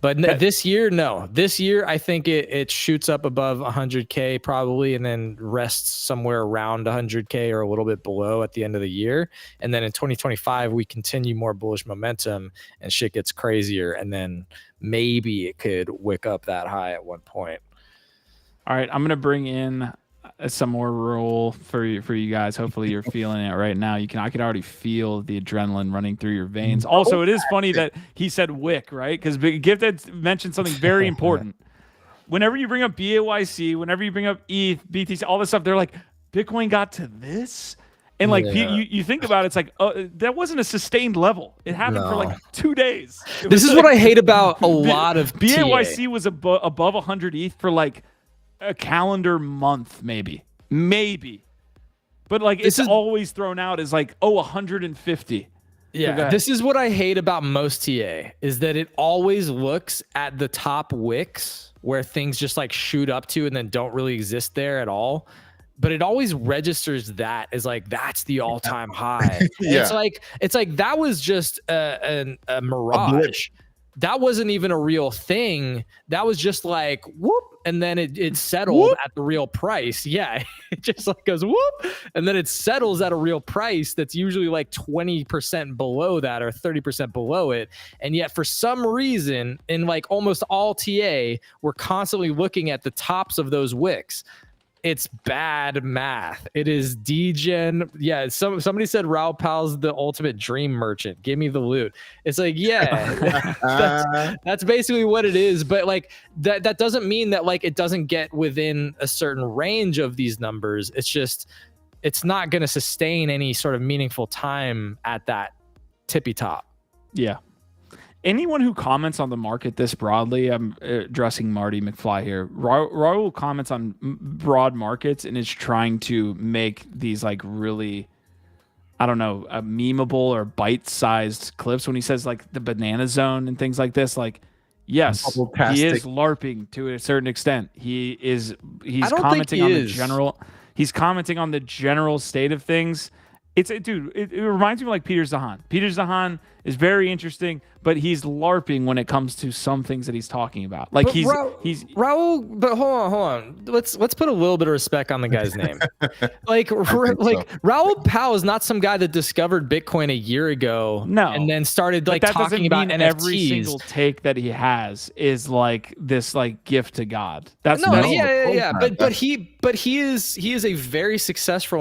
But this year, no. This year, I think it shoots up above 100K probably, and then rests somewhere around 100K or a little bit below at the end of the year. And then in 2025, we continue more bullish momentum and shit gets crazier. And then maybe it could wick up that high at one point. All right, I'm going to bring in some more roll for you guys. Hopefully you're feeling it right now. I can already feel the adrenaline running through your veins. Also, it is funny that he said wick, right? Because Gifted mentioned something very important. Whenever you bring up BAYC, whenever you bring up ETH, BTC, all this stuff, they're like, Bitcoin got to this? And like, you think about it, it's like, that wasn't a sustained level. It happened for like 2 days. This is what I hate about a lot of BAYC was above 100 ETH for like a calendar month, maybe, but like it's always thrown out as like 150. Yeah, this is what I hate about most TA is that it always looks at the top wicks where things just like shoot up to and then don't really exist there at all, but it always registers that as like that's the all-time high. It's like that was just a mirage. That wasn't even a real thing. That was just like whoop, and then it settled at the real price. Yeah, it just like goes whoop, and then it settles at a real price that's usually like 20% below that or 30% below it. And yet for some reason, in like almost all TA, we're constantly looking at the tops of those wicks. It's bad math. It is degen. Yeah, somebody said Raoul Powell's the ultimate dream merchant. Give me the loot. It's like, yeah, that's basically what it is. But like that doesn't mean that like it doesn't get within a certain range of these numbers. It's just it's not going to sustain any sort of meaningful time at that tippy top. Yeah. Anyone who comments on the market this broadly, I'm addressing Marty McFly here. Raul comments on broad markets and is trying to make these like really, I don't know, memeable or bite-sized clips when he says like the banana zone and things like this. Like, yes, he is LARPing to a certain extent. He's commenting on the general. He's commenting on the general state of things. It reminds me of like Peter Zahan. Peter Zahan is very interesting, but he's LARPing when it comes to some things that he's talking about. Like he's Raul. But hold on. Let's put a little bit of respect on the guy's name. Raoul Powell is not some guy that discovered Bitcoin a year ago. No, and then started like talking about NFTs. Every single take that he has is like this like gift to God. But But he is a very successful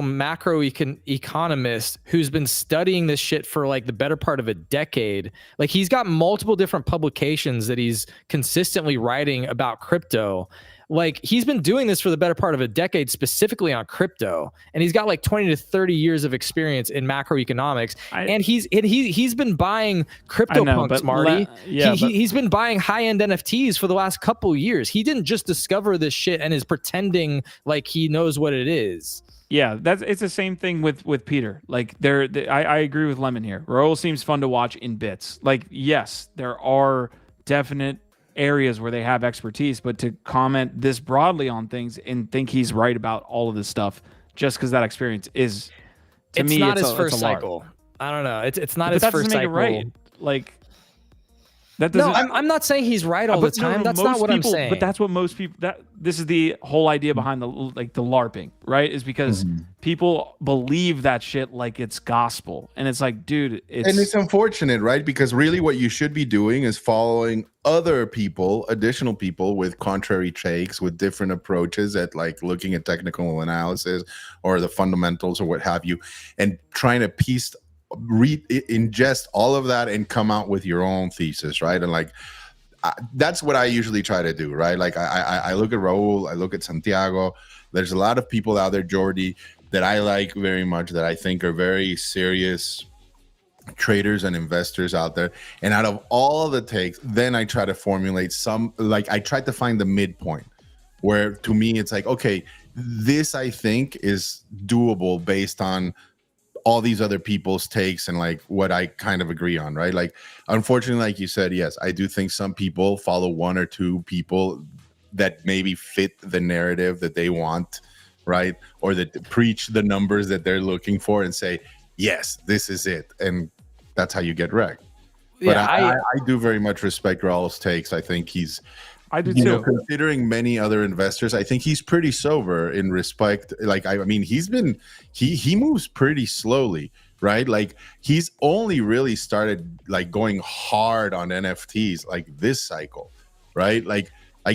economist who's been studying this shit for like the better part of a decade. Like he's got multiple different publications that he's consistently writing about crypto. Like he's been doing this for the better part of a decade, specifically on crypto, and he's got like 20 to 30 years of experience in macroeconomics. And he's been buying CryptoPunks, Marty. He's been buying high-end NFTs for the last couple years. He didn't just discover this shit and is pretending like he knows what it is. Yeah, it's the same thing with Peter. Like I agree with Lemon here. Raul seems fun to watch in bits. Like yes, there are definite areas where they have expertise, but to comment this broadly on things and think he's right about all of this stuff just because that experience is to me not it's his first cycle. I don't know. It's not his first cycle. Right. Like that doesn't. No, I'm not saying he's right all the time. That's not what I'm saying. But that's what most people. This is the whole idea behind the LARPing, right? Is because people believe that shit like it's gospel, and it's like, dude, it's unfortunate, right? Because really, what you should be doing is following other people, additional people with contrary takes, with different approaches at like looking at technical analysis or the fundamentals or what have you, and trying to ingest all of that and come out with your own thesis, right? And like that's what I usually try to do, right? Like I look at Raul, I look at Santiago. There's a lot of people out there, Jordi, that I like very much, that I think are very serious traders and investors out there. And out of all the takes, then I try to formulate some, like I tried to find the midpoint where to me it's like, okay, this I think is doable based on all these other people's takes and like what I kind of agree on, right? Like, unfortunately, like you said, yes, I do think some people follow one or two people that maybe fit the narrative that they want, right? Or that preach the numbers that they're looking for and say, yes, this is it. And that's how you get wrecked. But I do very much respect Raul's takes. I think I do too. Considering many other investors, I think he's pretty sober in respect. Like, I mean, he moves pretty slowly, right? Like, he's only really started like going hard on NFTs like this cycle, right? Like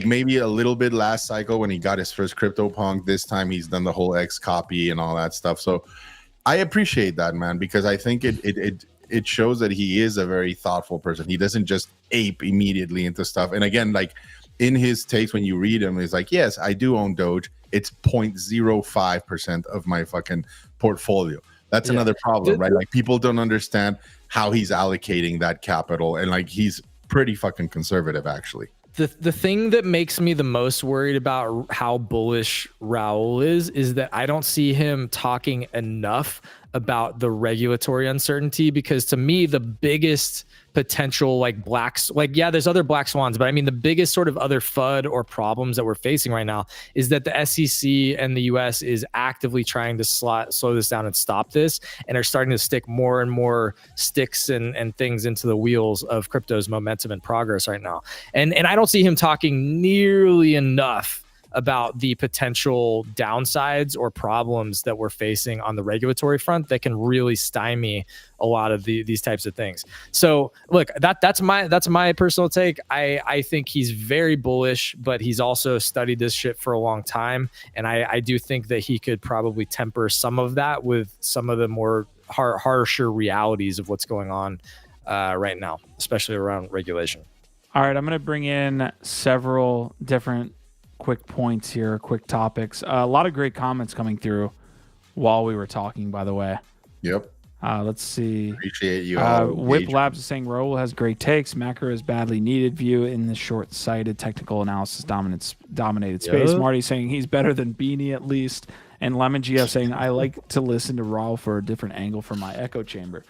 maybe a little bit last cycle when he got his first CryptoPunk. This time he's done the whole X copy and all that stuff. So I appreciate that, man, because I think it shows that he is a very thoughtful person. He doesn't just ape immediately into stuff. And again, like, in his takes, when you read him, he's like, yes, I do own Doge. It's 0.05% of my fucking portfolio. That's another problem, right? Like, people don't understand how he's allocating that capital. And like, he's pretty fucking conservative, actually. The thing that makes me the most worried about how bullish Raul is that I don't see him talking enough about the regulatory uncertainty, because to me, the biggest potential there's other black swans, but I mean the biggest sort of other FUD or problems that we're facing right now is that the SEC and the US is actively trying to slow this down and stop this, and are starting to stick more and more sticks and things into the wheels of crypto's momentum and progress right now. And I don't see him talking nearly enough about the potential downsides or problems that we're facing on the regulatory front that can really stymie a lot of these types of things. So look, that's my personal take. I think he's very bullish, but he's also studied this shit for a long time. And I do think that he could probably temper some of that with some of the more harsher realities of what's going on right now, especially around regulation. All right, I'm going to bring in several different quick points here, quick topics. A lot of great comments coming through while we were talking, by the way. Yep. Let's see. Appreciate you. Whip Labs is saying Raul has great takes. Macro is badly needed view in the short-sighted technical analysis dominated space. Marty saying he's better than Beanie at least. And Lemon GF saying I like to listen to Raul for a different angle from my echo chamber.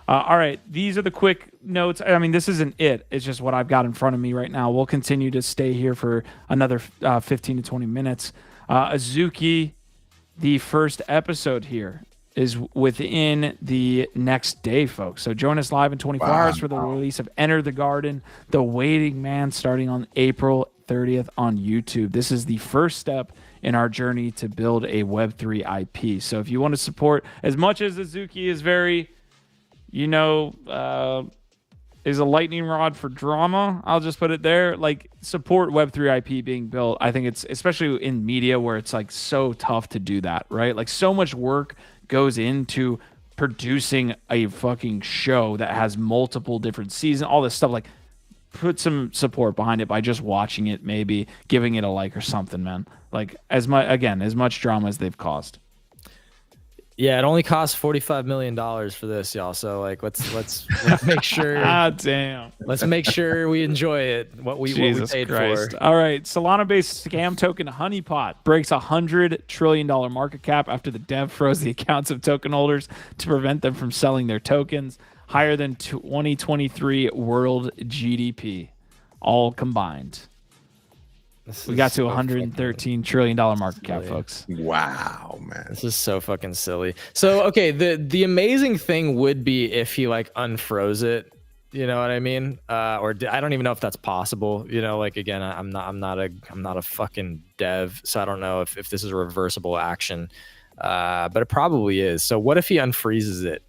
All right, these are the quick notes. I mean, this isn't it. It's just what I've got in front of me right now. We'll continue to stay here for another 15 to 20 minutes. Azuki, the first episode here is within the next day, folks. So join us live in 24 hours for the release of Enter the Garden, The Waiting Man, starting on April 30th on YouTube. This is the first step in our journey to build a Web3 IP. So if you want to support, as much as Azuki is very... is a lightning rod for drama. I'll just put it there. Like, support Web3 IP being built. I think it's, especially in media where it's like so tough to do that, right? Like, so much work goes into producing a fucking show that has multiple different seasons, all this stuff. Like, put some support behind it by just watching it, maybe giving it a like or something, man. Like, as much drama as they've caused. Yeah, it only costs $45 million for this, y'all. So like, let's make sure. Ah, damn. Let's make sure we enjoy it. What we paid for. All right, Solana-based scam token Honeypot breaks $100 trillion market cap after the dev froze the accounts of token holders to prevent them from selling their tokens. Higher than 2023 world GDP, all combined. We got to $113 trillion market cap, folks. Wow, man. This is so fucking silly. So, okay, the amazing thing would be if he like unfroze it. You know what I mean? Or I don't even know if that's possible. You know, like, again, I'm not a fucking dev, so I don't know if this is a reversible action. But it probably is. So what if he unfreezes it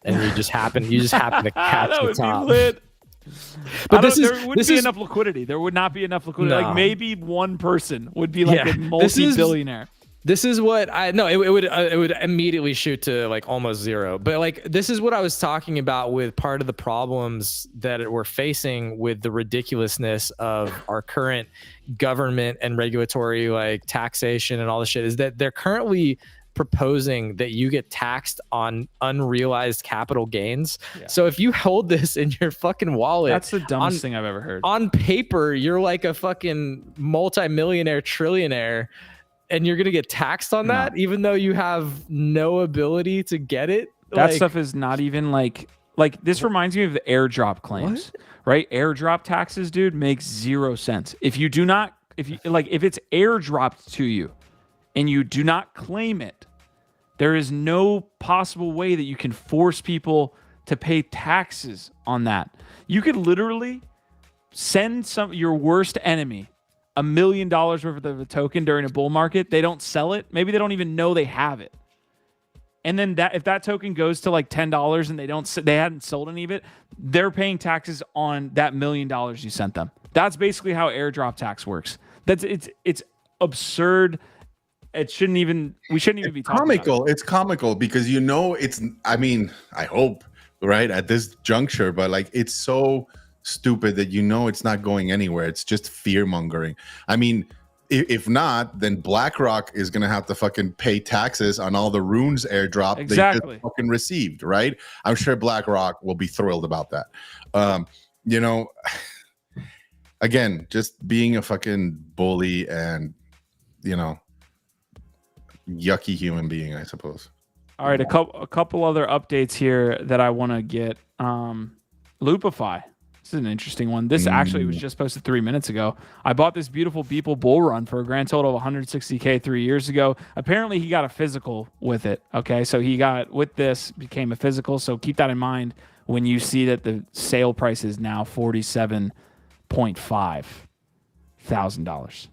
and you just happen to catch that the would top? be lit. But there wouldn't be enough liquidity. There would not be enough liquidity. No. Like, maybe one person would be like a multi-billionaire. This is what it would immediately shoot to like almost zero. But like, this is what I was talking about with part of the problems that we're facing with the ridiculousness of our current government and regulatory like taxation and all this shit, is that they're currently proposing that you get taxed on unrealized capital gains. Yeah. So if you hold this in your fucking wallet, that's the dumbest thing I've ever heard. On paper, you're like a fucking multi-millionaire trillionaire, and you're gonna get taxed on that, even though you have no ability to get it. That stuff is not even like this reminds me of the airdrop claims, right? Airdrop taxes, dude, makes 0 sense. If it's airdropped to you and you do not claim it, there is no possible way that you can force people to pay taxes on that. You could literally send your worst enemy $1 million worth of a token during a bull market. They don't sell it. Maybe they don't even know they have it. And then if that token goes to like $10 and they hadn't sold any of it, they're paying taxes on that $1 million you sent them. That's basically how airdrop tax works. It's absurd. We shouldn't even be talking comical. about it. It's comical because I hope, right, at this juncture, but like, it's so stupid that it's not going anywhere. It's just fear mongering. I mean, if not, then BlackRock is gonna have to fucking pay taxes on all the Runes airdrop they just fucking received, right? I'm sure BlackRock will be thrilled about that. Again, just being a fucking bully and yucky human being, I suppose. All right, a couple other updates here that I want to get. Loopify. This is an interesting one. This actually was just posted 3 minutes ago. I bought this beautiful Beeple bull run for a grand total of $160K 3 years ago. Apparently, he got a physical with it. Okay, so became a physical. So keep that in mind when you see that the sale price is now $47,500.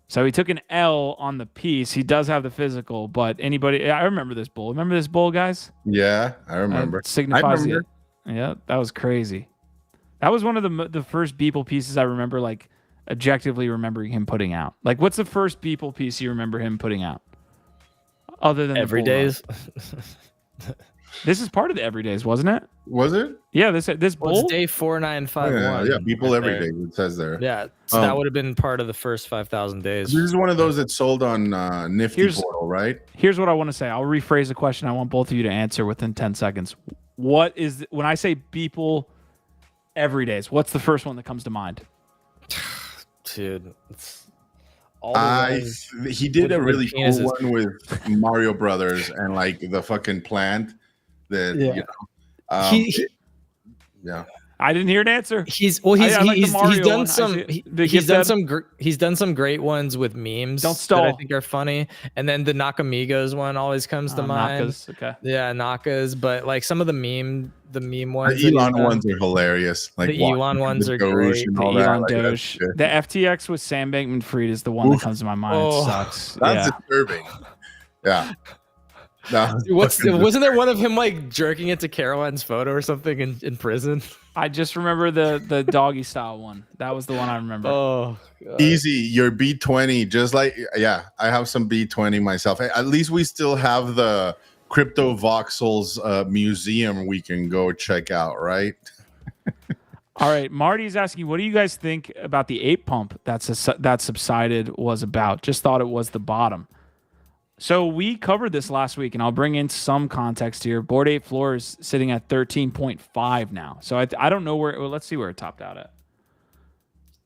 So he took an L on the piece. He does have the physical, but I remember this bull. Remember this bull, guys? Yeah, I remember. Signifies it. Yeah, that was crazy. That was one of the first Beeple pieces I remember, like, objectively remembering him putting out. Like, what's the first Beeple piece you remember him putting out? Other than Everydays? This is part of the Everydays, wasn't it? Was it? Yeah, this bull? It's day 4951. Yeah, Beeple Everyday, it says there. Yeah, so that would have been part of the first 5,000 days. This is one of those that sold on Nifty Portal, right? Here's what I want to say. I'll rephrase the question. I want both of you to answer within 10 seconds. When I say Beeple Everydays, what's the first one that comes to mind? Dude, it's he did a really cool one with Mario Brothers and like the fucking plant that I didn't hear an answer. He's done some great ones with memes. Don't stall. That I think are funny, and then the Nakamigos one always comes to mind. Nakas, okay. Yeah, Nakas, but like some of the meme ones. The Elon ones are hilarious. Like the Elon ones are great. The Elon Doge. The FTX with Sam Bankman-Fried is the one that comes to my mind. It sucks. That's disturbing. Yeah. No, Wasn't there one of him like jerking into Caroline's photo or something in prison? I just remember the doggy style one. That was the one I remember. Oh, God. Easy, your B20, just like, yeah, I have some B20 myself. At least we still have the Crypto Voxels museum we can go check out, right? All right, Marty's asking, what do you guys think about the ape pump that subsided was about? Just thought it was the bottom. So we covered this last week, and I'll bring in some context here. Bored Ape Floor is sitting at 13.5 now. So I don't know where. Well, let's see where it topped out at.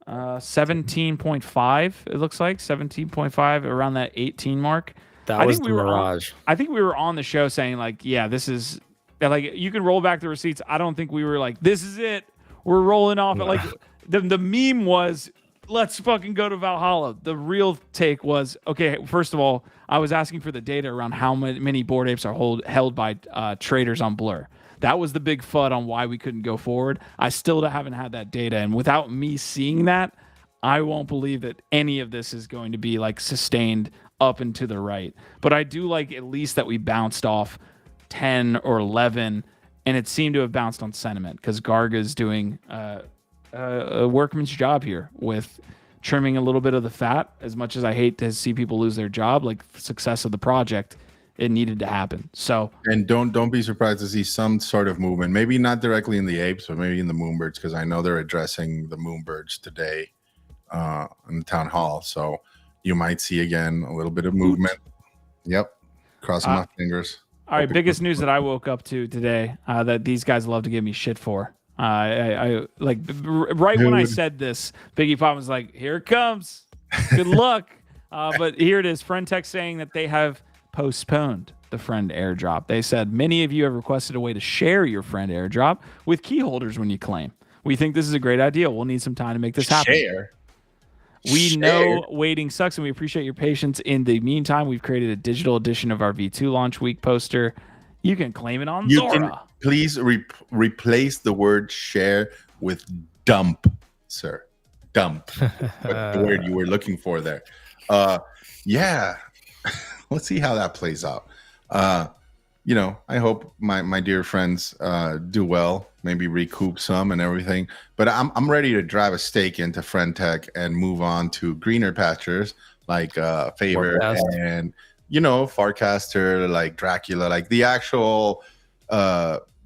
17.5. It looks like 17.5, around that 18 mark. That was the mirage. I think we were on the show saying like, yeah, this is like, you can roll back the receipts. I don't think we were like, this is it. We're rolling off. Like the meme was, let's fucking go to Valhalla. The real take was, okay, first of all, I was asking for the data around how many Bored Apes are held by traders on Blur. That was the big FUD on why we couldn't go forward. I still haven't had that data. And without me seeing that, I won't believe that any of this is going to be like sustained up and to the right. But I do like at least that we bounced off 10 or 11, and it seemed to have bounced on sentiment because Garga's doing a workman's job here with trimming a little bit of the fat. As much as I hate to see people lose their job, like the success of the project, it needed to happen. So, and don't be surprised to see some sort of movement, maybe not directly in the apes, but maybe in the Moonbirds, because I know they're addressing the Moonbirds today in the town hall. So you might see again a little bit of movement. Yep, crossing my fingers. All right, biggest news that I woke up to today that these guys love to give me shit for. I like right when I said this, Biggie Pop was like, "Here it comes, good luck." But here it is. Friend Tech saying that they have postponed the friend airdrop. They said many of you have requested a way to share your friend airdrop with key holders when you claim. We think this is a great idea. We'll need some time to make this happen. We know waiting sucks, and we appreciate your patience. In the meantime, we've created a digital edition of our V2 launch week poster. You can claim it on Zora. Please replace the word share with dump, sir. Dump. What the word you were looking for there. Yeah. Let's see how that plays out. You know, I hope my dear friends do well, maybe recoup some and everything. But I'm ready to drive a stake into Friend Tech and move on to greener pastures like Favor and, you know, Farcaster, like Dracula, like the actual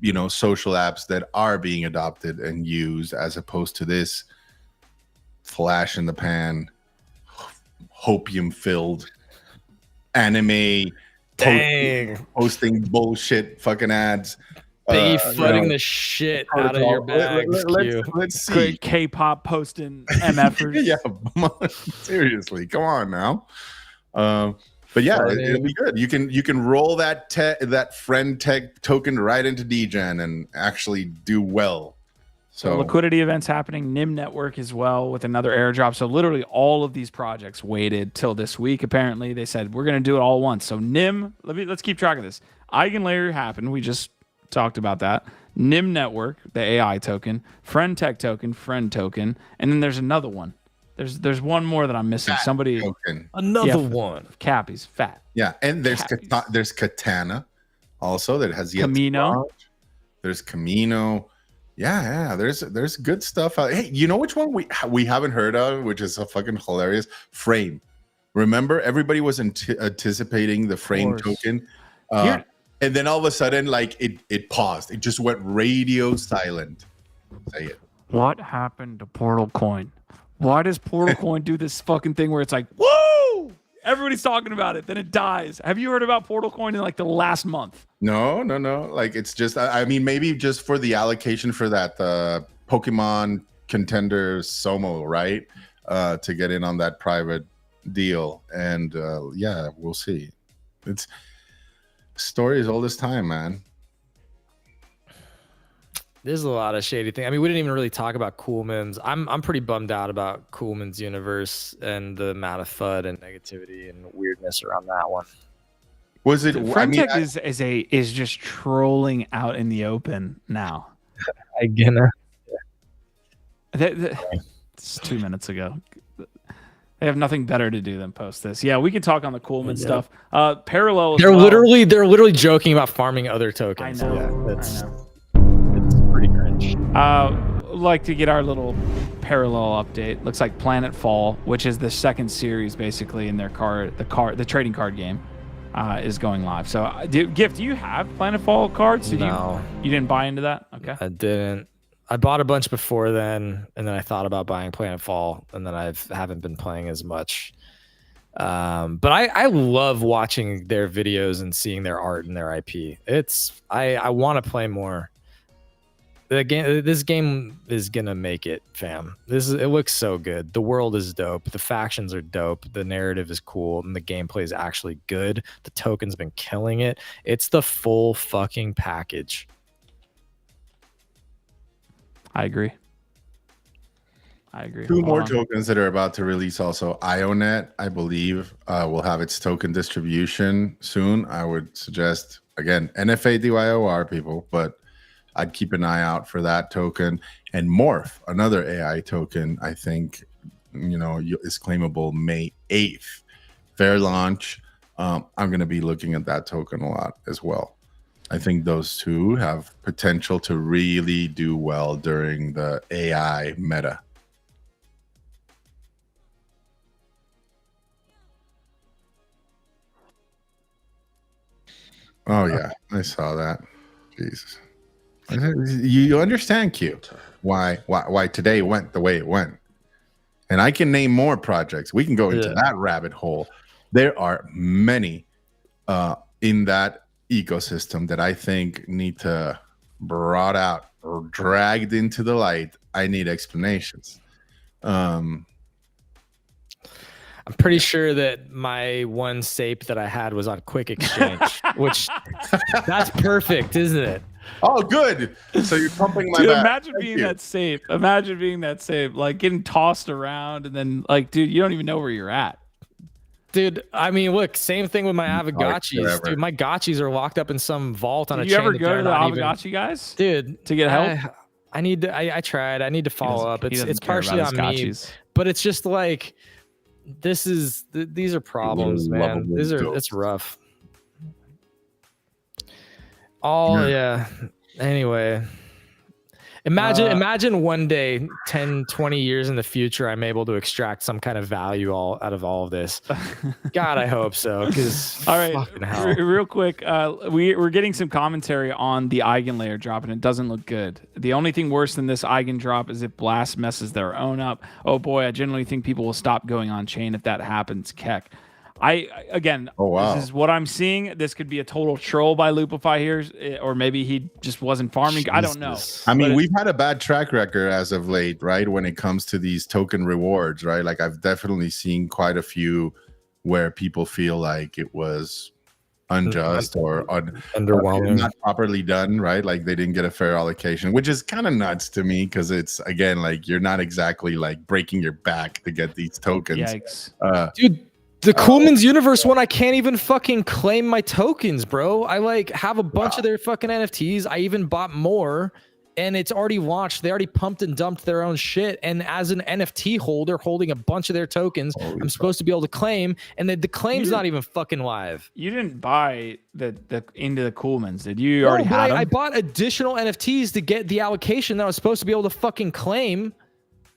you know, social apps that are being adopted and used, as opposed to this flash in the pan, hopium filled anime posting bullshit fucking ads. Biggie flooding the shit out of your bags. Let's see. Great K-pop posting MFers. Yeah, seriously, come on now. But yeah, it'll be good. You can roll that Friend Tech token right into DGen and actually do well. So liquidity events happening. NIM Network as well with another airdrop. So literally all of these projects waited till this week. Apparently they said we're going to do it all at once. So NIM, let's keep track of this. Eigenlayer happened. We just talked about that. NIM Network, the AI token, Friend Tech token, Friend token, and then there's another one. There's one more that I'm missing. Fat Somebody token. Another one. Cappy's fat. Yeah, and there's Katana also that has yet Camino. There's Camino. Yeah, there's good stuff out. Hey, you know which one we haven't heard of, which is a fucking hilarious? Frame. Remember, everybody was anticipating the Frame token, and then all of a sudden, like it paused. It just went radio silent. Say it. What happened to Portal Coin? Why does Portal Coin do this fucking thing where it's like, woo! Everybody's talking about it, then it dies. Have you heard about Portal Coin in like the last month? No. Like it's just, I mean, maybe just for the allocation for that Pokemon Contender Somo, right? To get in on that private deal. And yeah, we'll see. It's story is all this time, man. There's a lot of shady things. I mean, we didn't even really talk about Coolman's. I'm pretty bummed out about Coolman's universe and the amount of FUD and negativity and weirdness around that one. Was it? Friend Tech is just trolling out in the open now. Again, It's 2 minutes ago. They have nothing better to do than post this. Yeah, we can talk on the Coolman stuff. Parallel. They're literally joking about farming other tokens. I know. Yeah, I know. it's pretty cringe. Like to get our little parallel update. Looks like Planetfall, which is the second series basically in their the trading card game, is going live. So, Gift, do you have Planetfall cards? No, you didn't buy into that. Okay, I didn't. I bought a bunch before then, and then I thought about buying Planetfall, and then I haven't been playing as much. But I love watching their videos and seeing their art and their IP. I want to play more. This game is gonna make it, fam. It looks so good. The world is dope. The factions are dope. The narrative is cool, and the gameplay is actually good. The token's been killing it. It's the full fucking package. I agree. Two more tokens that are about to release also. IONET, I believe, will have its token distribution soon. I would suggest, again, NFA DYOR people, but I'd keep an eye out for that token. And Morph, another AI token, I think, is claimable May 8th. Fair launch. I'm going to be looking at that token a lot as well. I think those two have potential to really do well during the AI meta. Oh yeah, I saw that. Jesus. You understand, Q, why today went the way it went. And I can name more projects. We can go into that rabbit hole. There are many in that ecosystem that I think need to brought out or dragged into the light. I need explanations. I'm pretty sure that my one SAPE that I had was on Quick Exchange, which that's perfect, isn't it? Oh, good. So you're pumping my dude, back. Imagine being that safe. Imagine being that safe, like getting tossed around, and then like, dude, you don't even know where you're at. Dude, I mean, look, same thing with my Avogachis. Dude, my gotchis are locked up in some vault on a chain. Did you ever go to the Avagachi guys? Dude, to get help? I tried. I need to follow up. It's partially on me, but it's just like these are problems, man. It's rough. Yeah. Anyway, imagine one day, 10, 20 years in the future, I'm able to extract some kind of value out of all of this. God, I hope so. Because all right, real quick, we're getting some commentary on the Eigen layer drop, and it doesn't look good. The only thing worse than this Eigen drop is if Blast messes their own up. Oh boy, I generally think people will stop going on chain if that happens. Keck. Oh wow, this is what I'm seeing. This could be a total troll by Loopify here, or maybe he just wasn't farming. Jesus. I don't know. I mean, we've had a bad track record as of late, right? When it comes to these token rewards, right? Like I've definitely seen quite a few where people feel like it was unjust or underwhelming, not properly done, right? Like they didn't get a fair allocation, which is kind of nuts to me because it's, again, like you're not exactly like breaking your back to get these tokens. Yikes. Dude. The Coolman's Universe one, I can't even fucking claim my tokens, bro. I like have a bunch of their fucking NFTs. I even bought more, and it's already launched. They already pumped and dumped their own shit. And as an NFT holder holding a bunch of their tokens, I'm supposed to be able to claim, and the claim's not even fucking live. You didn't buy the into the Coolmans, did you? Already had them? I bought additional NFTs to get the allocation that I was supposed to be able to fucking claim.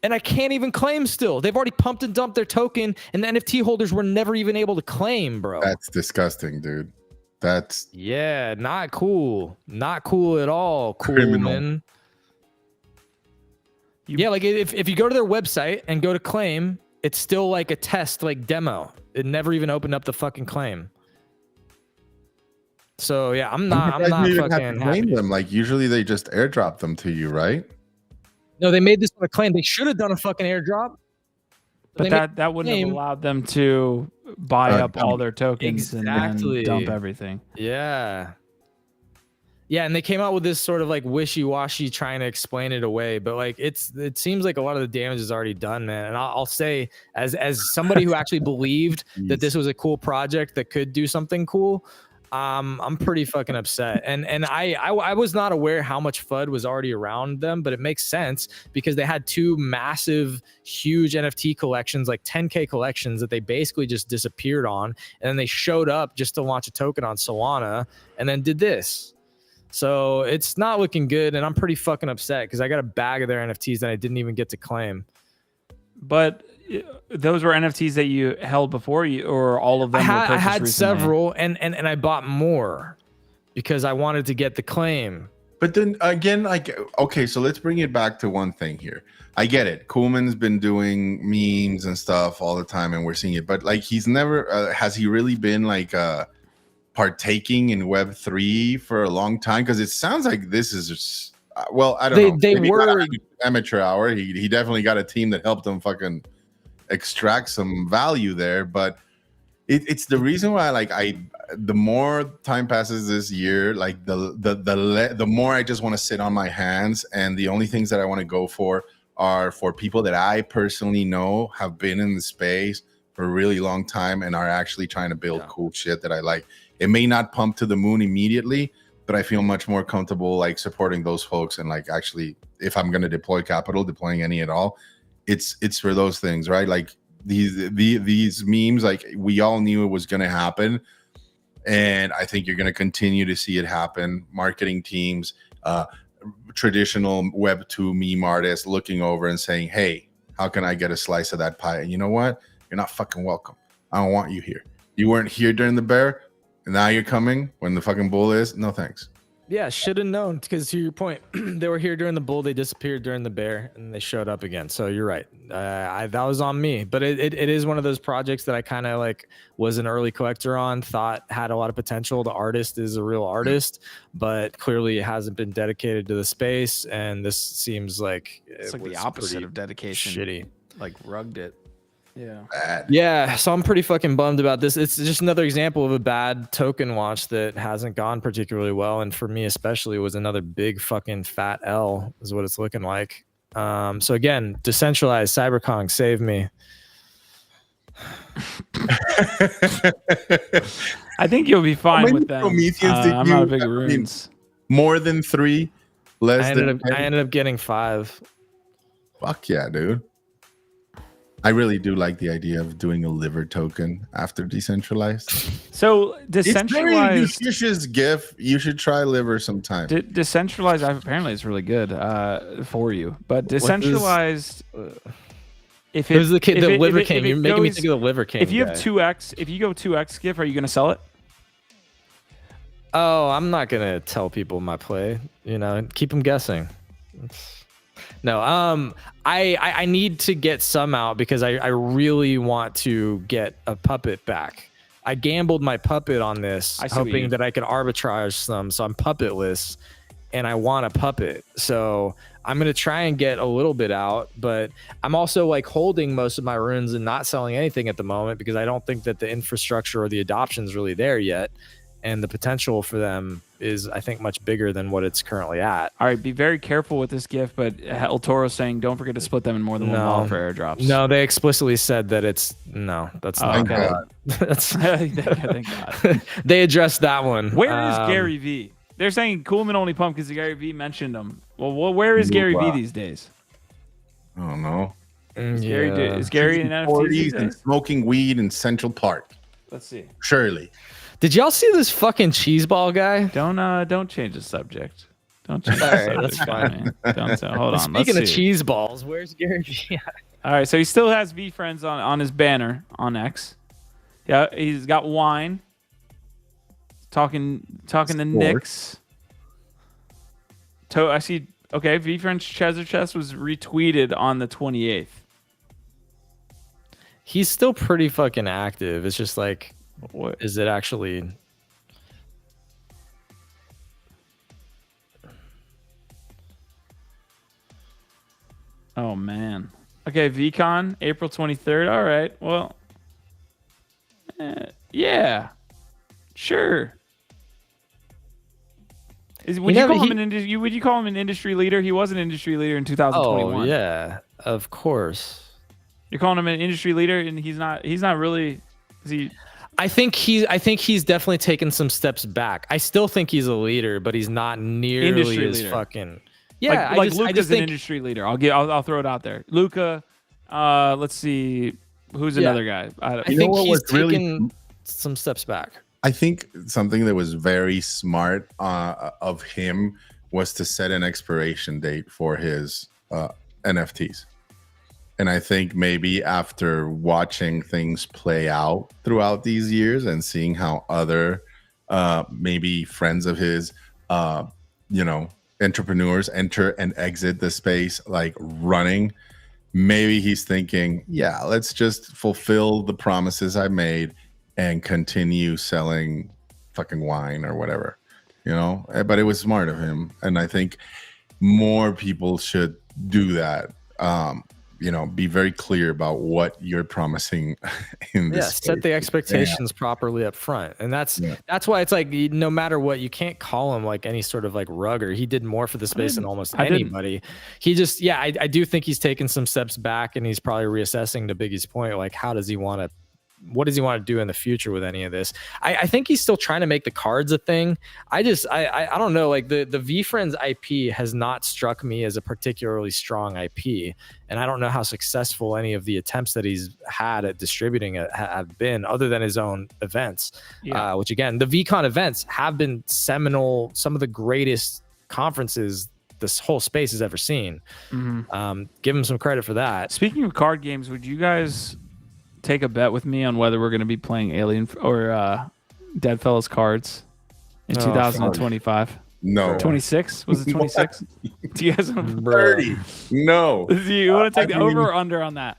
And I can't even claim still. They've already pumped and dumped their token, and the NFT holders were never even able to claim, bro. That's disgusting, dude. That's... Yeah, not cool. Not cool at all, Coolman. Yeah, like if you go to their website and go to claim, it's still like a test, like demo. It never even opened up the fucking claim. So yeah, I'm not fucking happy. Them. Like usually they just airdrop them to you, right? No, they made this on a claim. They should have done a fucking airdrop. But that wouldn't have allowed them to buy up all their tokens and then dump everything. Yeah. Yeah, and they came out with this sort of like wishy-washy trying to explain it away, but like it seems like a lot of the damage is already done, man. And I'll say, as somebody who actually believed that this was a cool project that could do something cool, I'm pretty fucking upset. And I was not aware how much FUD was already around them, but it makes sense because they had two massive, huge NFT collections, like 10K collections that they basically just disappeared on. And then they showed up just to launch a token on Solana and then did this. So it's not looking good. And I'm pretty fucking upset because I got a bag of their NFTs that I didn't even get to claim. But those were NFTs that you held before you, or all of them? I had recently? Several, and I bought more because I wanted to get the claim. But then again, like, okay, so let's bring it back to one thing here. I get it. Koolman's been doing memes and stuff all the time, and we're seeing it. But like, he's never has he really been like partaking in Web3 for a long time? Because it sounds like this is just, well, I don't know. They were amateur hour. He definitely got a team that helped him fucking extract some value there, but it's the reason why, like, the more time passes this year, like the more I just want to sit on my hands, and the only things that I want to go for are for people that I personally know have been in the space for a really long time and are actually trying to build cool shit that I like. It may not pump to the moon immediately, but I feel much more comfortable like supporting those folks, and like actually, if I'm going to deploy capital, deploying any at all, it's for those things, right? Like these memes, like, we all knew it was going to happen, and I think you're going to continue to see it happen. Marketing teams, traditional Web2 meme artists looking over and saying, hey, how can I get a slice of that pie? And you know what? You're not fucking welcome. I don't want you here. You weren't here during the bear, and now you're coming when the fucking bull is. No thanks. Yeah, should have known, because to your point, they were here during the bull, they disappeared during the bear, and they showed up again. So you're right. That was on me. But it is one of those projects that I kind of like was an early collector on, thought had a lot of potential. The artist is a real artist, but clearly it hasn't been dedicated to the space. And this seems like it's like the opposite of dedication. Shitty. Like rugged it. Yeah. Bad. Yeah. So I'm pretty fucking bummed about this. It's just another example of a bad token launch that hasn't gone particularly well. And for me, especially, it was another big fucking fat L is what it's looking like. So again, decentralized CyberKong, save me. I think you'll be fine with them. I'm not a big Runes. More than 3, less I ended up getting 5. Fuck yeah, dude. I really do like the idea of doing a liver token after decentralized. So decentralized, it's very nutritious GIF. You should try liver sometime. Decentralized apparently is really good for you, but decentralized. If it was the Liver King, you're making me think of the Liver King. If you have 2x, if you go 2x GIF, are you gonna sell it? Oh, I'm not gonna tell people my play. You know, keep them guessing. No, I need to get some out because I really want to get a puppet back. I gambled my puppet on this, hoping that I could arbitrage some. So I'm puppetless, and I want a puppet. So I'm gonna try and get a little bit out, but I'm also like holding most of my runes and not selling anything at the moment because I don't think that the infrastructure or the adoption is really there yet. And the potential for them is, I think, much bigger than what it's currently at. All right, be very careful with this gift, but El Toro's saying don't forget to split them in more than one wallet for airdrops. No, they explicitly said that it's that's not okay. That's thank God. They addressed that one. Where is Gary V? They're saying Koolman only pumped because Gary V mentioned him. Well, where is Gary V these days? I don't know. Is Gary in NFTs these days? And smoking weed in Central Park. Let's see. Surely. Did y'all see this fucking cheeseball guy? Don't change the subject. Don't change the subject. That's fine. Hold on. Speaking of cheese balls, where's Gary V? All right, so he still has V friends on his banner on X. Yeah, he's got wine. Talking the Knicks. I see. Okay, V friends Treasure Chest was retweeted on the 28th. He's still pretty fucking active. It's just like, what is it actually? Oh man. Okay, VCon, April 23rd. All right. Well, yeah, sure. Would you call him an industry leader? He was an industry leader in 2021. Oh yeah, of course. You're calling him an industry leader, and he's not really. Is he? I think he's definitely taken some steps back. I still think he's a leader, but he's not nearly Industry as leader. fucking. Yeah, like Luka's an industry leader. I'll throw it out there. Luka. Let's see, who's another guy? I think he's taken some steps back. I think something that was very smart of him was to set an expiration date for his NFTs. And I think maybe after watching things play out throughout these years and seeing how other maybe friends of his, entrepreneurs enter and exit the space like running, maybe he's thinking, yeah, let's just fulfill the promises I made and continue selling fucking wine or whatever, But it was smart of him. And I think more people should do that. Be very clear about what you're promising in this space. Set the expectations properly up front. And that's why it's like, no matter what, you can't call him like any sort of like rugger. He did more for the space than almost anybody. He just, I do think he's taken some steps back, and he's probably reassessing, to Biggie's point, like what does he want to do in the future with any of this? I think he's still trying to make the cards a thing. I don't know, like the VeeFriends IP has not struck me as a particularly strong IP, and I don't know how successful any of the attempts that he's had at distributing it have been, other than his own events. Which again, the VCon events have been seminal, some of the greatest conferences this whole space has ever seen. Give him some credit for that. Speaking of card games, would you guys take a bet with me on whether we're going to be playing Alien or Deadfellas cards in 2025? No. 26? Was it 26? Do you guys 30? No. Do you want to take the over or under on that?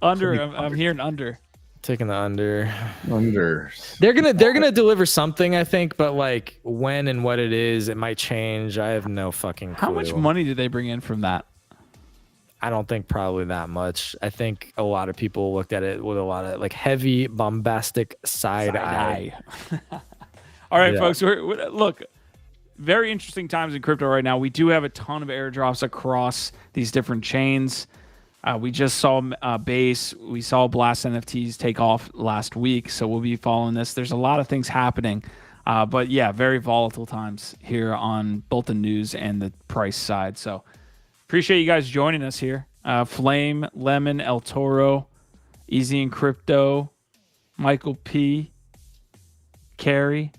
Under. I'm hearing under. Taking the under. Under. They're gonna deliver something, I think, but like when and what it is, it might change. I have no fucking clue. How much money did they bring in from that? I don't think probably that much. I think a lot of people looked at it with a lot of like heavy, bombastic side eye. All right, folks. Look, very interesting times in crypto right now. We do have a ton of airdrops across these different chains. We just saw Base. We saw Blast NFTs take off last week, so we'll be following this. There's a lot of things happening. But yeah, very volatile times here on both the news and the price side. So appreciate you guys joining us here. Flame, Lemon, El Toro, Easy in Crypto, Michael P, Carrie.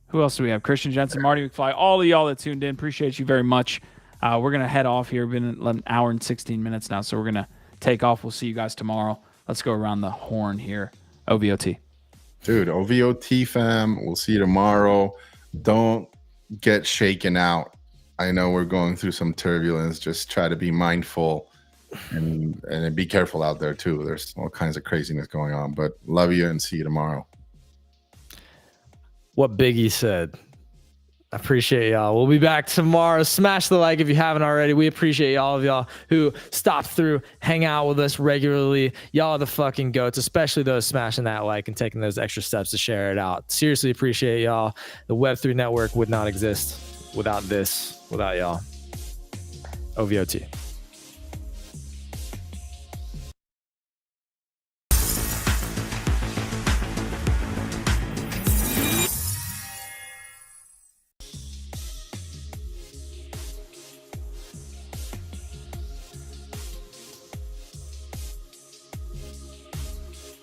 Who else do we have? Christian Jensen, Marty McFly, all of y'all that tuned in. Appreciate you very much. We're going to head off here. Been an hour and 16 minutes now, so we're going to take off. We'll see you guys tomorrow. Let's go around the horn here. OVOT. Dude, OVOT, fam. We'll see you tomorrow. Don't get shaken out. I know we're going through some turbulence. Just try to be mindful and be careful out there, too. There's all kinds of craziness going on. But love you and see you tomorrow. What Biggie said. I appreciate y'all. We'll be back tomorrow. Smash the like if you haven't already. We appreciate all of y'all who stop through, hang out with us regularly. Y'all are the fucking goats, especially those smashing that like and taking those extra steps to share it out. Seriously appreciate y'all. The Web3 network would not exist without this, without y'all. OVOT.